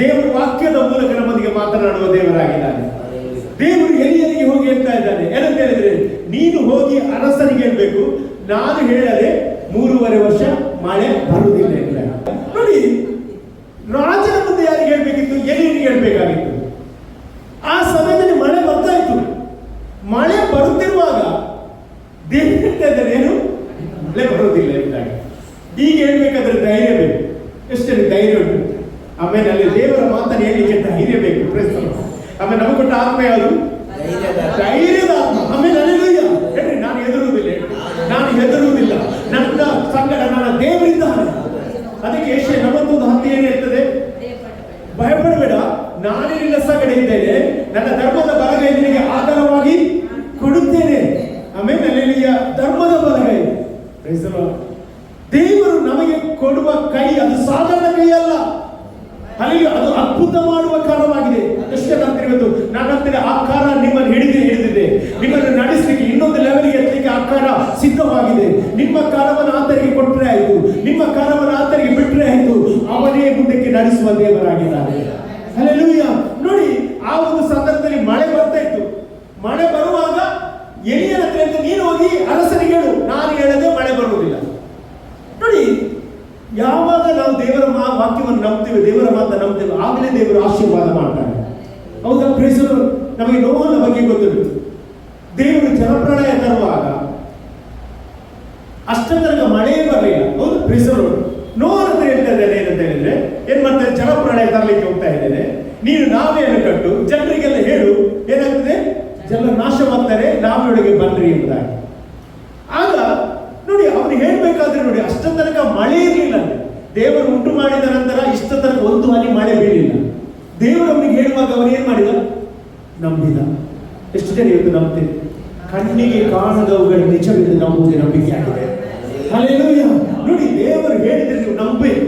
ದೇವರು ವಾಕ್ಯದ ಮೂಲಕ ನಮ್ಮೊಂದಿಗೆ ಮಾತನಾಡುವ ದೇವರಾಗಿದ್ದಾನೆ. ದೇವರು ಎಲಿಯನಿಗೆ ಹೋಗಿ ಹೇಳ್ತಾ ಇದ್ದಾನೆ, ಏನಂತ ಹೇಳಿದ್ರೆ, ನೀನು ಹೋಗಿ ಅರಸನಿಗೆ ಹೇಳ್ಬೇಕು, ನಾನು ಹೇಳದೆ 3.5 ವರ್ಷ ಮಳೆ ಬರುವುದಿಲ್ಲ ಅಂತ. ನೋಡಿ, ರಾಜನ ಮುಂದೆ ಯಾರಿಗೆ ಹೇಳ್ಬೇಕಿತ್ತು? ಎಲಿಯನಿಗೆ ಹೇಳ್ಬೇಕಾಗಿತ್ತು. ಆ ಸಮಯದಲ್ಲಿ ಮಳೆ ಬರ್ತಾ ಇತ್ತು. ಮಳೆ ಬರುತ್ತಿರುವಾಗ ದೇವರು ಹೇಳ್ತಾ ಇದ್ದಾರೆ, ಏನು ಮಳೆ ಬರುವುದಿಲ್ಲ ಎಂಬುದಾಗಿ. ಈಗ ಹೇಳ್ಬೇಕಾದ್ರೆ ಧೈರ್ಯ ಬೇಕು. ಎಷ್ಟೇ ಧೈರ್ಯ ಉಂಟು. ಆಮೇಲೆ ಅಲ್ಲಿ ದೇವರ ಮಾತನ್ನು ಹೇಳಲಿಕ್ಕೆ ಧೈರ್ಯ ಬೇಕು. ಆಮೇಲೆ ನಮಗೆ ಕೊಟ್ಟ ಆತ್ಮ ಯಾವುದು? ಧೈರ್ಯದ ಆತ್ಮ. ಆಮೇಲೆ ಅಲ್ಲೆಲೂಯಾ ಹೇಳ್ರಿ, ನಾನು ಹೆದರುವುದಿಲ್ಲ, ನಾನು ಹೆದರುವುದಿಲ್ಲ, ನನ್ನ ಸಂಗಡ ನನ್ನ ದೇವರಿದ್ದಾನೆ. ಅದಕ್ಕೆ ಯೆಶಾಯ 41:10 ಏನು ಹೇಳ್ತದೆ? ಭಯಪಡಬೇಡ, ನಾನೇ ನಿನ್ನ ಸಂಗಡ ಇದ್ದೇನೆ, ನನ್ನ ಧರ್ಮದ ಬಲಗೈ ನಿನಗೆ ಆಧಾರವಾಗಿ ಕೊಡುತ್ತೇನೆ. ಆಮೇಲೆ ಅಲ್ಲೆಲೂಯಾ. ಧರ್ಮದ ಬಲಗೈ, ದೇವರು ನಮಗೆ ಕೊಡುವ ಕೈ ಅದು ಸಾಧಾರಣ ಕೈ ಅಲ್ಲ. ಅಲ್ಲಿ ಅದು ಅದ್ಭುತ ಮಾಡುವ ಕಾರಣವಾಗಿದೆ. ಎಷ್ಟೇ ನಂತರ ಇವತ್ತು ನನ್ನಂತರ ಆ ಕಾರ ನಿಮ್ಮನ್ನು ಹಿಡಿದಿದೆ, ನಿಮ್ಮನ್ನು ನಡೆಸಲಿಕ್ಕೆ ಇನ್ನೊಂದು ಲೆವೆಲ್ಗೆ ಎತ್ತಲಿಕ್ಕೆ ಆ ಕಾರ ಸಿದ್ಧವಾಗಿದೆ. ನಿಮ್ಮ ಕಾರವನ್ನು ಆತರಿಗೆ ಕೊಟ್ಟರೆ ಆಯಿತು, ನಿಮ್ಮ ಕಾರವನ್ನು ಆತರಿಗೆ ಬಿಟ್ಟರೆ ಆಯಿತು, ಅವನೇ ಮುಂದಕ್ಕೆ ನಡೆಸುವ ದೇವರಾಗಿದ್ದಾನೆ. ಹಲ್ಲೆಲೂಯಾ. ನೋಡಿ, ಆ ಒಂದು ಸಂದರ್ಭದಲ್ಲಿ ಮಳೆ ಬರ್ತಾ ಇತ್ತು. ಮಳೆ ಬರುವಾಗ ಎಲಿಯನ ಹತ್ರ ಅಂತ, ನೀನು ಹೋಗಿ ಅರಸನಿಗೆ ಹೇಳು, ನಾನು ಹೇಳದೆ ಮಳೆ ಬರುವುದಿಲ್ಲ. ನೋಡಿ, ಯಾವಾಗ ನಾವು ದೇವರ ವಾಕ್ಯವನ್ನು ನಂಬ್ತೇವೆ, ದೇವರ ಮಾತನ್ನು ನಂಬ್ತೇವೆ, ಆಗಲೇ ದೇವರು ಆಶೀರ್ವಾದ ಮಾಡ್ತಾರೆ. ಹೌದಾ? ಪ್ರೇಸರು, ನಮಗೆ ನೋಹನ ಬಗ್ಗೆ ಗೊತ್ತುಂಟು. ದೇವರು ಜಲಪ್ರಳಯ ತರುವಾಗ ಅಷ್ಟೊಂದರ ಮಳೆಯೇ ಬರಲಿಲ್ಲ. ಹೌದು ಪ್ರೇಸರು, ನೋಹನ ಹತ್ರ ಹೇಳ್ತಾ ಇದ್ದೇನೆ ಏನಂತ ಹೇಳಿದ್ರೆ, ಏನ್ ಮಾಡ್ತಾರೆ? ಜಲಪ್ರಳಯ ತರಲಿಕ್ಕೆ ಹೋಗ್ತಾ ಇದ್ದೇನೆ, ನೀನು ನಾವೆಯನ್ನು ಕಟ್ಟು ಜನರಿಗೆಲ್ಲ ಹೇಳು, ಏನಾಗ್ತದೆ? ಜಲ ನಾಶವಾಗ್ತಾರೆ, ನಾವೆಯೊಳಗೆ ಬನ್ರಿ ಎಂಬುದಾಗಿ. ಆಗ ನೋಡಿ, ಅವನು ಹೇಳ್ಬೇಕಾದ್ರೆ ನೋಡಿ, ಅಷ್ಟ ತನಕ ಮಳೆ ಇರಲಿಲ್ಲ. ದೇವರು ಉಂಟು ಮಾಡಿದ ನಂತರ ಇಷ್ಟ ತನಕ ಒಂದು ಹನಿ ಮಳೆ ಬೀಳಿಲ್ಲ. ದೇವರು ಅವನಿಗೆ ಹೇಳುವಾಗ ಅವನು ಏನ್ ಮಾಡಿದ? ನಂಬಿದ. ಎಷ್ಟು ಜನ ಇವತ್ತು ನಂಬ್ತೇವೆ? ಕಣ್ಣಿಗೆ ಕಾಣದವುಗಳು ನಿಜವೆಂದು ನಂಬುವುದೇ ನಂಬಿಕೆ ಆಗಿದೆ. ಹಲ್ಲೆಲೂಯಾ. ನೋಡಿ, ದೇವರು ಹೇಳಿದ್ರೆ ನೀವು ನಂಬಬೇಕು.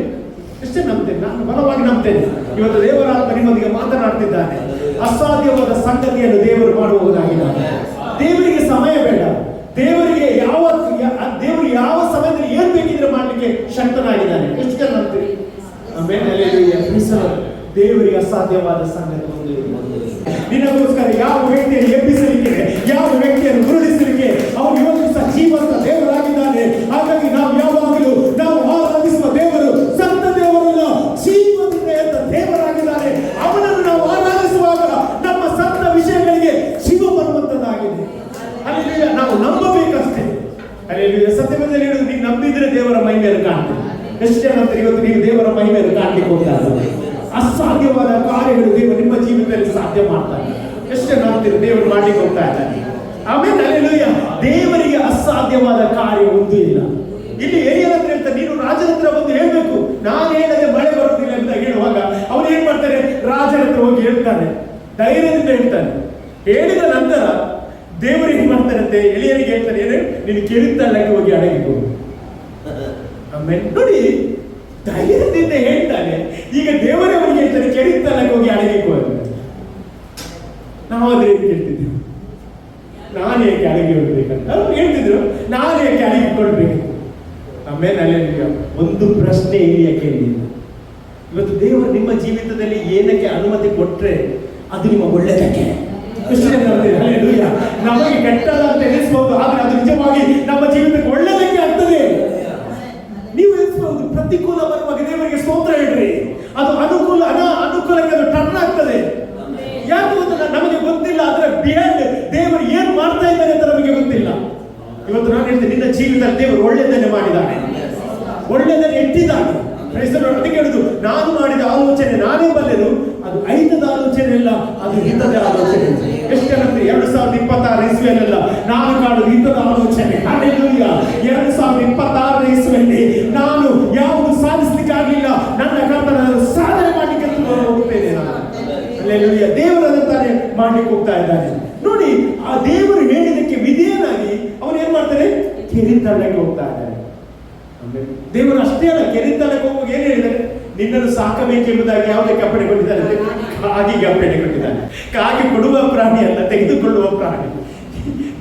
ಎಷ್ಟೇ ನಂಬ್ತೇನೆ? ನಾನು ಬಲವಾಗಿ ನಂಬ್ತೇನೆ. ಇವತ್ತು ದೇವರ ಆತ್ಮ ನಿಮ್ಮೊಂದಿಗೆ ಮಾತನಾಡ್ತಿದ್ದಾನೆ. ಅಸಾಧ್ಯವಾದ ಸಂಗತಿಯನ್ನು ದೇವರು ಮಾಡುವುದಾಗಿದ್ದಾನೆ. ದೇವರಿಗೆ ಸಮಯ ಬೇಡ. ದೇವರಿಗೆ ದೇವರು ಯಾವ ಸಮಯದಲ್ಲಿ ಏನ್ ಬೇಕಿದ್ರೆ ಮಾಡಲಿಕ್ಕೆ ಶಕ್ತನಾಗಿದ್ದಾನೆ. ಎಷ್ಟು ಜನ ನಂಬ್ತೀರಿ? ಆಮೇಲೆ ದೇವರಿಗೆ ಅಸಾಧ್ಯವಾದ ಸಂಗತಿ ಒಂದು ನಿನಗೋಸ್ಕರ ಯಾವ ವ್ಯಕ್ತಿಯನ್ನು ಎಬ್ಬಿಸಲಿಕ್ಕೆ, ಯಾವ ವ್ಯಕ್ತಿಯನ್ನು ಉರುಳಿಸಲಿಕ್ಕೆ ಅವನು ಇವತ್ತು ಸಹ ಜೀವಂತ ದೇವರಾಗಿದ್ದಾನೆ. ಹಾಗಾಗಿ ನಾವು ಯಾವಾಗಲೂ ನಾವು ಆರಾಧಿಸುವ ದೇವರು ಸಂತ ದೇವರಲ್ಲ, ಜೀವದಿಂದ ಎದ್ದ ದೇವರಾಗಿದ್ದಾನೆ. ಅವನನ್ನು ನಾವು ಆರಾಧಿಸುವಾಗ ನಮ್ಮ ಸಂತ ವಿಷಯಗಳಿಗೆ ಜೀವ ಬರುವಂತದ್ದಾಗಿದೆ. ಅಲ್ಲಿ ನಾವು ನಂಬಬೇಕಷ್ಟೇ. ಅಲ್ಲಿ ಸತ್ಯವೇದದಲ್ಲಿ ಹೇಳುದು, ನೀವು ನಂಬಿದ್ರೆ ದೇವರ ಮಹಿಮೆಯನ್ನು ಕಾಣ್ತೀವಿ. ಎಷ್ಟು ಜನ ನಂತರ ಇವತ್ತು ನೀವು ದೇವರ ಮಹಿಮೆಯನ್ನು ಕಾಣ್ಲಿಕ್ಕೆ ಹೋಗ್ತಾ ಇದ್ದಾರೆ? ಅಸಾಧ್ಯವಾದ ಕಾರ್ಯಗಳು ದೇವರು ನಿಮ್ಮ ಜೀವಿತದಲ್ಲಿ ಸಾಧ್ಯ ಮಾಡ್ತಾರೆ. ಎಷ್ಟು ನಂಬ್ತೀರಿ? ದೇವರು ಮಾಡ್ಲಿಕ್ಕೆ ಹೋಗ್ತಾ ಇದ್ದಾನೆ. ಆಮೇಲೆ ಅಲ್ಲೆಲೂಯಾ. ದೇವರಿಗೆ ಅಸಾಧ್ಯವಾದ ಕಾರ್ಯ ಒಂದು ಇಲ್ಲ. ಇಲ್ಲಿ ಎಲಿಯನ ಹತ್ರ ಹೇಳ್ತಾರೆ, ನೀನು ರಾಜನ ಹತ್ರ ಬಂದು ಹೇಳ್ಬೇಕು, ನಾನು ಹೇಳದೆ ಮಳೆ ಬರುವುದಿಲ್ಲ ಅಂತ ಹೇಳು. ಏನ್ ಮಾಡ್ತಾರೆ, ರಾಜನ ಹತ್ರ ಹೋಗಿ ಹೇಳ್ತಾನೆ, ಧೈರ್ಯದಿಂದ ಹೇಳ್ತಾನೆ. ಹೇಳಿದ ನಂತರ ದೇವರು ಏನ್ ಮಾಡ್ತಾರಂತೆ, ಎಲಿಯನಿಗೆ ಹೇಳ್ತಾನೆ, ಏನು ನೀನು ಕೆರೆತಳ್ಳಕ್ಕೆ ಹೋಗಿ ಅಡಗಿಕೋ. ಆಮೇಲೆ ನೋಡಿ, ಧೈರ್ಯದಿಂದ ಹೇಳ್ತಾನೆ. ಈಗ ದೇವರೇ ಅವನಿಗೆ ಹೇಳ್ತಾನೆ, ಕೆರೆತಳ್ಳಕ್ಕೆ ಹೋಗಿ ಅಡಗಿಕೋ ಅಂತ. ನಾವು ಅದೇ ಕೇಳ್ತಿದ್ವಿ, ನಾನು ಏಕೆ ಅಡಗಿ ಹೋಗ್ಬೇಕಂತ ಅವ್ರು ಹೇಳ್ತಿದ್ರು, ನಾನು ಏಕೆ ಅಡಗಿಕೊಳ್ಬೇಕಂತ. ಆಮೇಲೆ ಅಲ್ಲಿ ಒಂದು ಪ್ರಶ್ನೆ ಎಲಿಯ ಕೇಳಿಲ್ಲ. ಇವತ್ತು ದೇವರು ನಿಮ್ಮ ಜೀವಿತದಲ್ಲಿ ಏನಕ್ಕೆ ಅನುಮತಿ ಕೊಟ್ರೆ ಅದು ನಿಮ್ಮ ಒಳ್ಳೆಯದಕ್ಕೆ. ನಮಗೆ ಕೆಟ್ಟದ ಅಂತ ಎನಿಸಬಹುದು, ಆದ್ರೆ ಅದು ನಿಜವಾಗಿ ನಮ್ಮ ಜೀವಿತಕ್ಕೆ ಒಳ್ಳೆಯದಕ್ಕೆ ಆಗ್ತದೆ. ನೀವು ಎನಿಸಬಹುದು ಪ್ರತಿಕೂಲ ಬರುವಾಗ ದೇವರಿಗೆ ಸ್ತೋತ್ರ ಹೇಳ್ರಿ, ಅದು ಅನುಕೂಲಕ್ಕೆ ಅದು ಟರ್ನ್ ಆಗ್ತದೆ. ಯಾಕೆ ನಮಗೆ ಗೊತ್ತಿಲ್ಲ, ಅದರ ಬಿಹೈಂಡ್ ದೇವರು ಏನ್ ಮಾಡ್ತಾ ಇದ್ದಾರೆ ಅಂತ ನಮಗೆ ಗೊತ್ತಿಲ್ಲ. ಇವತ್ತು ನಾನು ಹೇಳ್ತೇನೆ, ನಿನ್ನ ಜೀವಿತದಲ್ಲಿ ದೇವರು ಒಳ್ಳೆಯದನ್ನೇ ಮಾಡಿದ್ದಾನೆ, ಒಳ್ಳೆಯದನ್ನು ಇಟ್ಟಿದ್ದಾನೆ. ಅದಕ್ಕೆ ಹೇಳುದು, ನಾನು ಮಾಡಿದ ಆಲೋಚನೆ ನಾನೇ ಬಲ್ಲೆನು, ಅದು ಐದದ ಆಲೋಚನೆ ಅಲ್ಲ, ಅದು ಹಿತದ ಆಲೋಚನೆ. ಎಷ್ಟು ಜನ 2026 ಇಸ್ವಿಯಲ್ಲ ನಾನು ಕಾಣುದು ಹಿತದ ಆಲೋಚನೆ. ಹಲ್ಲೆಲೂಯಾ. 2026 ಇಸ್ವಿಯಲ್ಲಿ ನಾನು ಯಾವುದು ಸಾಧಿಸ್ಲಿಕ್ಕೆ ಆಗಲಿಲ್ಲ, ನನ್ನ ಕರ್ತನ ಸಾಧನೆ ಮಾಡ್ಲಿಕ್ಕೆ ಹೋಗ್ತೇನೆ ನಾನು. ಹಲ್ಲೆಲೂಯಾ. ದೇವರದಂತಾನೆ ಮಾಡ್ಲಿಕ್ಕೆ ಹೋಗ್ತಾ ಇದ್ದಾನೆ. ನೋಡಿ, ಆ ದೇವರು ಹೇಳಿದಕ್ಕೆ ವಿಧೇಯನಾಗಿ ಅವನು ಏನ್ ಮಾಡ್ತಾನೆ, ಕೆರೆತಳ್ಳಕ್ಕೆ ಹೋಗ್ತಾ ಇದ್ದಾನೆ. ದೇವರು ಅಷ್ಟೇ ಅಲ್ಲ, ಕೆರೆತಳ್ಳಕ್ಕೆ ಹೋಗುವಾಗ ಏನ್ ಹೇಳಿದ್ದಾರೆ, ನಿನ್ನನ್ನು ಸಾಕಬೇಕೆಂಬುದಾಗಿ ಯಾವುದಕ್ಕೆ ಅಪ್ಪಣೆ ಕೊಟ್ಟಿದ್ದಾನೆ, ಕಾಗಿಗೆ ಅಪ್ಪಣೆ ಕೊಟ್ಟಿದ್ದಾನೆ. ಕಾಗಿ ಕೊಡುವ ಪ್ರಾಣಿ ಅಲ್ಲ, ತೆಗೆದುಕೊಳ್ಳುವ ಪ್ರಾಣಿ.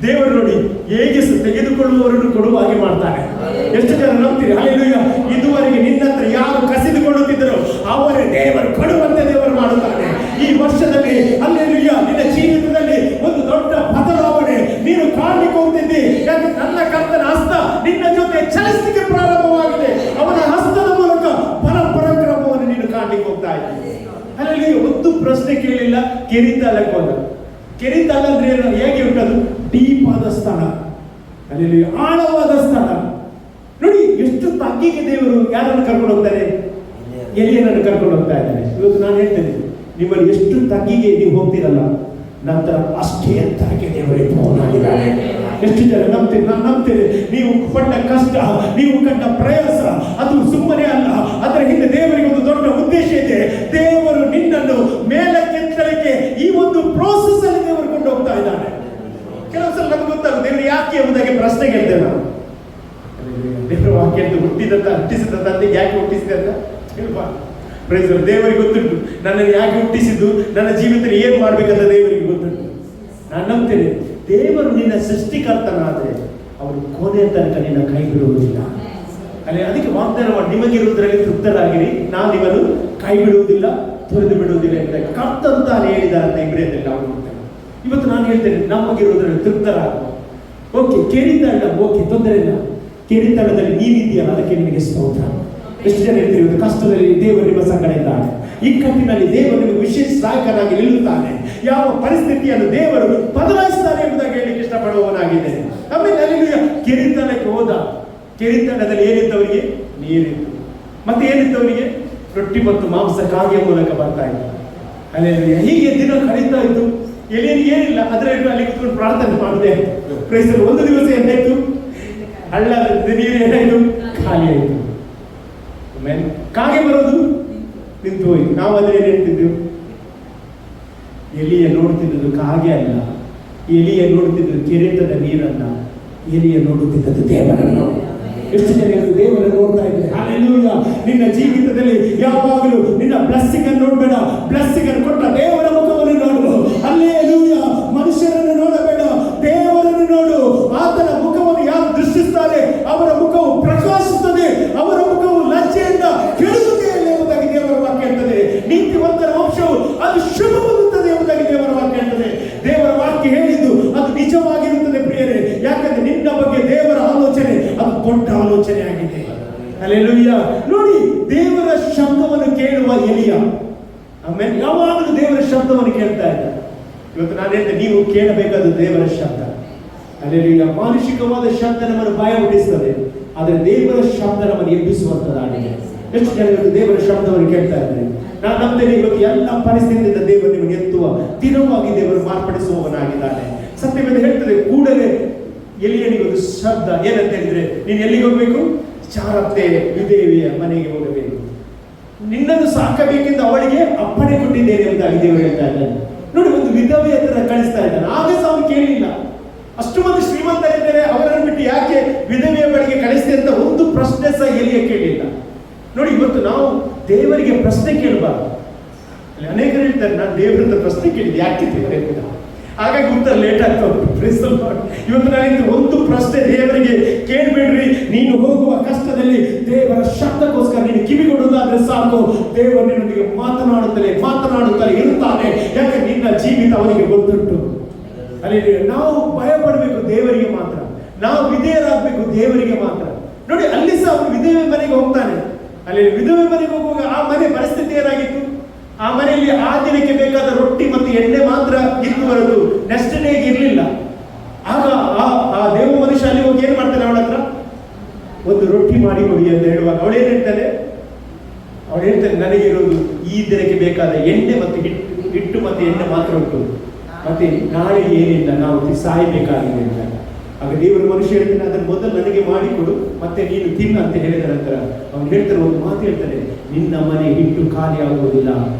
ದೇವರು ನೋಡಿ ಹೇಗೆ ತೆಗೆದುಕೊಳ್ಳುವವರನ್ನು ಕೊಡುವ ಹಾಗೆ ಮಾಡ್ತಾನೆ. ಎಷ್ಟು ಜನ ನಂಬ್ತೀರಿ? ಹಲ್ಲೆಲೂಯಾ. ಇದುವರೆಗೆ ನಿನ್ನ ಹತ್ರ ಯಾರು ಕಸಿದುಕೊಳ್ಳುತ್ತಿದ್ದರೋ ಅವರೇ ದೇವರು ಕೊಡುವಂತೆ ದೇವರು ಮಾಡುತ್ತಾನೆ. ಈ ವರ್ಷದಲ್ಲಿ ಹಲ್ಲೆಲೂಯಾ, ನಿನ್ನ ಜೀವಿತದಲ್ಲಿ ಒಂದು ದೊಡ್ಡ ಬದಲಾವಣೆ ನೀನು ಕಾಣಲಿಕ್ಕೆ ಹೋಗ್ತಿದ್ದಿ. ನನ್ನ ಕರ್ತನ ಹಸ್ತ ನಿನ್ನ ಜೊತೆ ಚಲಿಸಲಿಕ್ಕೆ ಪ್ರಾರಂಭವಾಗಿದೆ. ಅವನ ಹಸ್ತದ ಮೂಲಕ ಪರಾಕ್ರಮವನ್ನು ನೀನು ಕಾಣಲಿಕ್ಕೆ ಹೋಗ್ತಾ ಇದ್ದೀನಿ. ಅಲ್ಲಿ ಒಂದು ಪ್ರಶ್ನೆ ಕೇಳಿಲ್ಲ, ಕೆರೆತಳ್ಳಕ್ಕೆ ಹೋದ. ಕೆರೆತಳ್ಳ ಅಂದ್ರೆ ಏನು, ಹೇಗೆ ಉಂಟದು, ಡೀಪ್ ಆದ ಸ್ಥಳ, ಅಲ್ಲಿ ಆಳವಾದ ಸ್ಥಳ. ನೋಡಿ ಎಷ್ಟು ತಗ್ಗಿಗೆ ದೇವರು ಯಾರನ್ನು ಕರ್ಕೊಂಡು ಹೋಗ್ತಾರೆ, ಎಲಿಯನನ್ನು ಕರ್ಕೊಂಡು ಹೋಗ್ತಾ ಇದ್ದಾರೆ. ಇವತ್ತು ನಾನು ಹೇಳ್ತೇನೆ, ನಿಮ್ಮಲ್ಲಿ ಎಷ್ಟು ತಗ್ಗಿಗೆ ನೀವು ಹೋಗ್ತೀರಲ್ಲ, ನಂತರ ಅಷ್ಟೇ ಎತ್ತರಕ್ಕೆ ದೇವರೇ ಪೂರ್ಣವಾಗಿದ್ದಾರೆ. ಎಷ್ಟು ಜನ ನಂಬ್ತೀರಿ? ನಾನು ನಂಬ್ತೇನೆ. ನೀವು ಪಟ್ಟ ಕಷ್ಟ, ನೀವು ಕಂಡ ಪ್ರಯಾಸ ಅದು ಸುಮ್ಮನೆ ಅಲ್ಲ, ಅದರ ಹಿಂದೆ ದೇವರಿಗೆ ಒಂದು ದೊಡ್ಡ ಉದ್ದೇಶ ಇದೆ. ದೇವರು ನಿನ್ನನ್ನು ಮೇಲಕ್ಕೆತ್ತಲಿಕ್ಕೆ ಈ ಒಂದು ಪ್ರೋಸೆಸ್ ಅಲ್ಲಿ ದೇವರು ಕೊಂಡು ಹೋಗ್ತಾ ಇದ್ದಾನೆ. ಕೆಲವು ಸಲ ನಮ್ಗೆ ಗೊತ್ತಾಗುತ್ತೆ ದೇವರು ಯಾಕೆ ಎಂಬುದಾಗಿ ಪ್ರಶ್ನೆ ಕೇಳ್ತೇವೆ ನಾವು. ದೇವರ ವಾಕ್ಯ ಹುಟ್ಟಿಸಿದ ತಂದೆಗೆ ಯಾಕೆ ಹುಟ್ಟಿಸಿದೆ ಅಂತ ಹೇಳ್ಬಾ. ದೇವರಿಗೆ ಗೊತ್ತುಂಟು ನನ್ನನ್ನು ಯಾಕೆ ಹುಟ್ಟಿಸಿದ್ದು, ನನ್ನ ಜೀವಿತದಲ್ಲಿ ಏನು ಮಾಡ್ಬೇಕಂತ ದೇವರಿಗೆ ಗೊತ್ತುಂಟು. ನಾನು ನಂಬ್ತೇನೆ, ದೇವರು ನಿನ್ನ ಸೃಷ್ಟಿಕರ್ತನಾದ್ರೆ ಅವರು ಕೊನೆ ತನಕ ನಿನ್ನ ಕೈ ಬಿಡುವುದಿಲ್ಲ. ಅಲ್ಲಿ ಅದಕ್ಕೆ ವಾಗ್ದಾನ ಮಾಡಿ, ನಿಮಗಿರುವುದರಲ್ಲಿ ತೃಪ್ತರಾಗಿರಿ, ನಾನು ನಿಮ್ಮನ್ನು ಕೈ ಬಿಡುವುದಿಲ್ಲ, ತೊರೆದು ಬಿಡುವುದಿಲ್ಲ ಅಂತ ಕರ್ತಂತಾನೆ ಹೇಳಿದ್ದಾರೆ ಅಂತ ಇಬ್ರಿಯದಲ್ಲಿ ನಾವು ನೋಡ್ತೇವೆ. ಇವತ್ತು ನಾನು ಹೇಳ್ತೇನೆ, ನಮಗಿರುವುದರಲ್ಲಿ ತೃಪ್ತರಾಗುವ. ಓಕೆ, ಕೆರೆತಳ್ಳ, ಓಕೆ, ತೊಂದರೆ ಇಲ್ಲ. ಕೆರೆತಳ್ಳದಲ್ಲಿ ನೀನಿದೆಯಲ್ಲ, ಅದಕ್ಕೆ ನಿಮಗೆ ಸ್ತೋತ್ರ. ಎಷ್ಟು ಜನ ಹೇಳ್ತೀರಿ, ಇವತ್ತು ಕಷ್ಟದಲ್ಲಿ ದೇವರು ನಿಮ್ಮ ಸಂಗಡ ಇದ್ದಾನೆ, ಇಕ್ಕಟ್ಟಿನಲ್ಲಿ ದೇವರು ನಿಮಗೆ ವಿಶೇಷ ಸಹಾಯಕನಾಗಿ ನಿಲ್ಲುತ್ತಾನೆ, ಯಾವ ಪರಿಸ್ಥಿತಿಯನ್ನು ದೇವರು ಬದಲಾಯಿಸ್ತಾನೆ ಎಂಬುದಾಗಿ ಹೇಳಲಿಕ್ಕೆ ಇಷ್ಟಪಡುವವನಾಗಿದ್ದೇನೆ. ಆಮೇಲೆ ಅಲ್ಲಿ ಕೆರೆತಳ್ಳಕ್ಕೆ ಹೋದ. ಕೆರೆತಳ್ಳದಲ್ಲಿ ಏನಿತ್ತವರಿಗೆ, ನೀರಿತ್ತು. ಮತ್ತೆ ಏನಿತ್ತವರಿಗೆ, ರೊಟ್ಟಿ ಮತ್ತು ಮಾಂಸ ಕಾಗೆಯ ಮೂಲಕ ಬರ್ತಾ ಇತ್ತು. ಅಲ್ಲಿ ಹೀಗೆ ದಿನ ಕಳೀತಾ ಇತ್ತು. ಎಲ್ಲಿಯನಿಗೆ ಏನಿಲ್ಲ, ಅದರಲ್ಲಿ ಅಲ್ಲಿ ಕುತ್ಕೊಂಡು ಪ್ರಾರ್ಥನೆ ಮಾಡಿದೆ. ಪ್ರೈಸರು ಒಂದು ದಿವಸ ಏನಾಯ್ತು, ಹಳ್ಳ ನೀರು ಏನಾಯ್ತು, ಖಾಲಿ ಆಯಿತು. ಆಮೇಲೆ ಕಾಗೆ ಬರೋದು ನಿಂತು ಹೋಯ್ತು. ನಾವು ಅದೇ ಏನು ಹೇಳ್ತಿದ್ದೆವು, ಎಲಿಯ ನೋಡ್ತಿದ್ದದ್ದು ಕಾಗೆ ಅಲ್ಲ, ಎಲಿಯ ನೋಡ್ತಿದ್ದದ್ದು ಕೆರೆತದ ನೀರನ್ನ, ಎಲಿಯ ನೋಡುತ್ತಿದ್ದದ್ದು ದೇವರನ್ನು. ಎಷ್ಟು ಜನ ದೇವರನ್ನು ನೋಡ್ತಾ ಇದ್ದಾರೆ. ಹಲ್ಲೆಲೂಯಾ. ನಿನ್ನ ಜೀವಿತದಲ್ಲಿ ಯಾವಾಗಲೂ ನಿನ್ನ ಬ್ಲೆಸ್ಸಿಂಗ್ ಅನ್ನು ನೋಡಬೇಡ, ಬ್ಲೆಸ್ಸಿಂಗ್ ಅನ್ನು ಕೊಟ್ಟ ದೇವರ ಮುಖವನ್ನು ನೋಡು. ಹಲ್ಲೆಲೂಯಾ. ಮನುಷ್ಯರನ್ನು ನೋಡಬೇಡ, ದೇವರನ್ನು ನೋಡು. ಆತನ ಮುಖವನ್ನು ಯಾರು ದೃಷ್ಟಿಸ್ತಾರೆ ಅವರ ಮುಖವು ಪ್ರಕಾಶಿಸುತ್ತದೆ, ಅವರ ಮುಖವು ಲಜ್ಜೆಯಿಂದ ಕೆಡುವುದಿಲ್ಲ ಎಂಬುದಾಗಿ ದೇವರ ವಾಕ್ಯ ಹೇಳ್ತದೆ. ನೀತಿವಂತರ ವಂಶವು ಅದು ಶುಭವಾಗುತ್ತದೆ ಎಂಬುದಾಗಿ ದೇವರ ವಾಕ್ಯ ಹೇಳ್ತದೆ. ದೇವರ ವಾಕ್ಯ ಹೇಳಿದ್ದು ಅದು ನಿಜವಾಗಿರುತ್ತದೆ ಪ್ರಿಯರೇ. ಯಾಕಂದ್ರೆ ನಿನ್ನ ಬಗ್ಗೆ ದೇವರ ಆಲೋಚನೆ ಅದು ದೊಡ್ಡ ಆಲೋಚನೆ ಆಗಿದೆ. ಹಲ್ಲೆಲೂಯಾ. ನೋಡಿ, ದೇವರ ಶಬ್ದವನ್ನು ಕೇಳುವ ಎಲಿಯ ಆಮೇಲೆ ಯಾವಾಗಲೂ ದೇವರ ಶಬ್ದವನ್ನು ಕೇಳ್ತಾ ಇದ್ದ. ಇವತ್ತು ನಾನು ಹೇಳ್ತೇನೆ, ನೀವು ಕೇಳಬೇಕಾದ ದೇವರ ಶಬ್ದ. ಹಲ್ಲೆಲೂಯಾ. ಮಾನುಷಿಕವಾದ ಶಬ್ದ ನಮ್ಮನ್ನು ಭಯ ಹುಟ್ಟಿಸ್ತದೆ, ಆದರೆ ದೇವರ ಶಬ್ದ ನಮ್ಮನ್ನು ಎಬ್ಬಿಸುವಂತದ್ದಾಗಿದೆ. ಎಷ್ಟು ಜನ ದೇವರ ಶಬ್ದವನ್ನು ಕೇಳ್ತಾ ಇದ್ದಾರೆ. ನಾನು ನಂಬ್ತೇನೆ, ಇವತ್ತು ಎಲ್ಲ ಪರಿಸ್ಥಿತಿಯಿಂದ ದೇವರು ನಿಮಗೆ ಎತ್ತುವ ದಿನವಾಗಿ ದೇವರು ಮಾರ್ಪಡಿಸುವವನಾಗಿದ್ದಾನೆ. ಸತ್ಯವೇದ ಹೇಳ್ತದೆ, ಕೂಡಲೇ ಎಲಿಯನಿಗೆ ಒಂದು ಶಬ್ದ ಏನಂತ ಹೇಳಿದ್ರೆ, ನೀನು ಎಲ್ಲಿಗೆ ಹೋಗ್ಬೇಕು, ಚಾರತೆ ವಿದೇವಿಯ ಮನೆಗೆ ಹೋಗಬೇಕು. ನಿನ್ನನ್ನು ಸಾಕಬೇಕೆಂದು ಅವಳಿಗೆ ಅಪ್ಪಣೆ ಕೊಟ್ಟಿದ್ದೇನೆ ಎಂಬುದಾಗಿ ದೇವರು ಹೇಳ್ತಾ ಇದ್ದಾನೆ. ನೋಡಿ, ಒಂದು ವಿಧವೆಯ ತರ ಕಳಿಸ್ತಾ ಇದ್ದಾನೆ. ಆಗ ಸಹ ಅವನು ಕೇಳಲಿಲ್ಲ. ಅಷ್ಟು ಮಂದಿ ಶ್ರೀಮಂತರಿದ್ದಾರೆ, ಅವರನ್ನು ಬಿಟ್ಟು ಯಾಕೆ ವಿಧವೆಯ ಬಳಿಗೆ ಕಳಿಸ್ತೆ ಅಂತ ಒಂದು ಪ್ರಶ್ನೆ ಸಹ ಎಲಿಯ ಕೇಳಲಿಲ್ಲ. ನೋಡಿ, ಇವತ್ತು ನಾವು ದೇವರಿಗೆ ಪ್ರಶ್ನೆ ಕೇಳಬಾರ್ದು. ಅನೇಕರು ಹೇಳ್ತಾರೆ, ನಾನು ದೇವರಿಂದ ಪ್ರಶ್ನೆ ಕೇಳಿದೆ, ಯಾಕೆ ದೇವರೇ ಅಂತ. ಹಾಗಾಗಿ ಉತ್ತರ ಲೇಟ್ ಆಗ್ತಾ ಉಂಟು. ಇವತ್ತು ನಾನಿಂದ ಒಂದು ಪ್ರಶ್ನೆ ದೇವರಿಗೆ ಕೇಳಬೇಡ್ರಿ. ನೀನು ಹೋಗುವ ಕಷ್ಟದಲ್ಲಿ ದೇವರ ಶಬ್ದಕ್ಕೋಸ್ಕರ ನೀನು ಕಿವಿಗೊಡುವುದಾದ್ರೆ ಸಾಕು, ದೇವರು ನಿನ್ನೊಂದಿಗೆ ಮಾತನಾಡುತ್ತಲೇ ಇರುತ್ತಾನೆ. ಯಾಕೆ ನಿನ್ನ ಜೀವಿತ ಅವನಿಗೆ ಗೊತ್ತುಂಟು. ಅಲ್ಲಿ ನಾವು ಭಯ ಪಡಬೇಕು ದೇವರಿಗೆ ಮಾತ್ರ, ನಾವು ವಿಧೇಯರಾಗಬೇಕು ದೇವರಿಗೆ ಮಾತ್ರ. ನೋಡಿ, ಅಲ್ಲಿ ಸಹ ಅವನು ವಿಧವೆ ಮನೆಗೆ ಹೋಗ್ತಾನೆ. ಅಲ್ಲಿ ವಿಧವೆ ಮನೆಗೆ ಹೋಗುವಾಗ ಆ ಮನೆ ಪರಿಸ್ಥಿತಿ ಏನಾಗಿತ್ತು? ಆ ಮನೆಯಲ್ಲಿ ಆ ದಿನಕ್ಕೆ ಬೇಕಾದ ರೊಟ್ಟಿ ಮತ್ತು ಎಣ್ಣೆ ಮಾತ್ರ ಇತ್ತು ಹೊರತು ನೆಕ್ಸ್ಟ್ ಡೇಗೆ ಇರಲಿಲ್ಲ. ಆಗ ಆ ದೇವ ಮನುಷ್ಯ ಅಲ್ಲಿ ಹೋಗಿ ಏನ್ ಮಾಡ್ತಾನೆ, ಅವಳ ಹತ್ರ ಒಂದು ರೊಟ್ಟಿ ಮಾಡಿ ಕೊಡಿ ಅಂತ ಹೇಳುವಾಗ ಅವಳೇನ್ ಹೇಳ್ತಾನೆ, ನನಗೆ ಇರೋದು ಈ ದಿನಕ್ಕೆ ಬೇಕಾದ ಎಣ್ಣೆ ಮತ್ತು ಹಿಟ್ಟು ಮತ್ತು ಎಣ್ಣೆ ಮಾತ್ರ ಉಂಟು, ಮತ್ತೆ ನಾಳೆ ಏನಿಲ್ಲ, ನಾವು ಸಾಯಬೇಕಾಗಿದೆ ಅಂತ. ಆಗ ದೇವರ ಮನುಷ್ಯ ಹೇಳ್ತಾನೆ, ಅದನ್ನು ಮೊದಲು ನನಗೆ ಮಾಡಿಕೊಡು, ಮತ್ತೆ ನೀನು ತಿನ್ನ ಅಂತ ಹೇಳಿದ ನಂತರ ಅವನು ಹೇಳ್ತಾನೆ, ಒಂದು ಮಾತು ಹೇಳ್ತಾನೆ, ನಿನ್ನ ಮನೆ ಹಿಟ್ಟು ಖಾಲಿ ಆಗುವುದಿಲ್ಲ,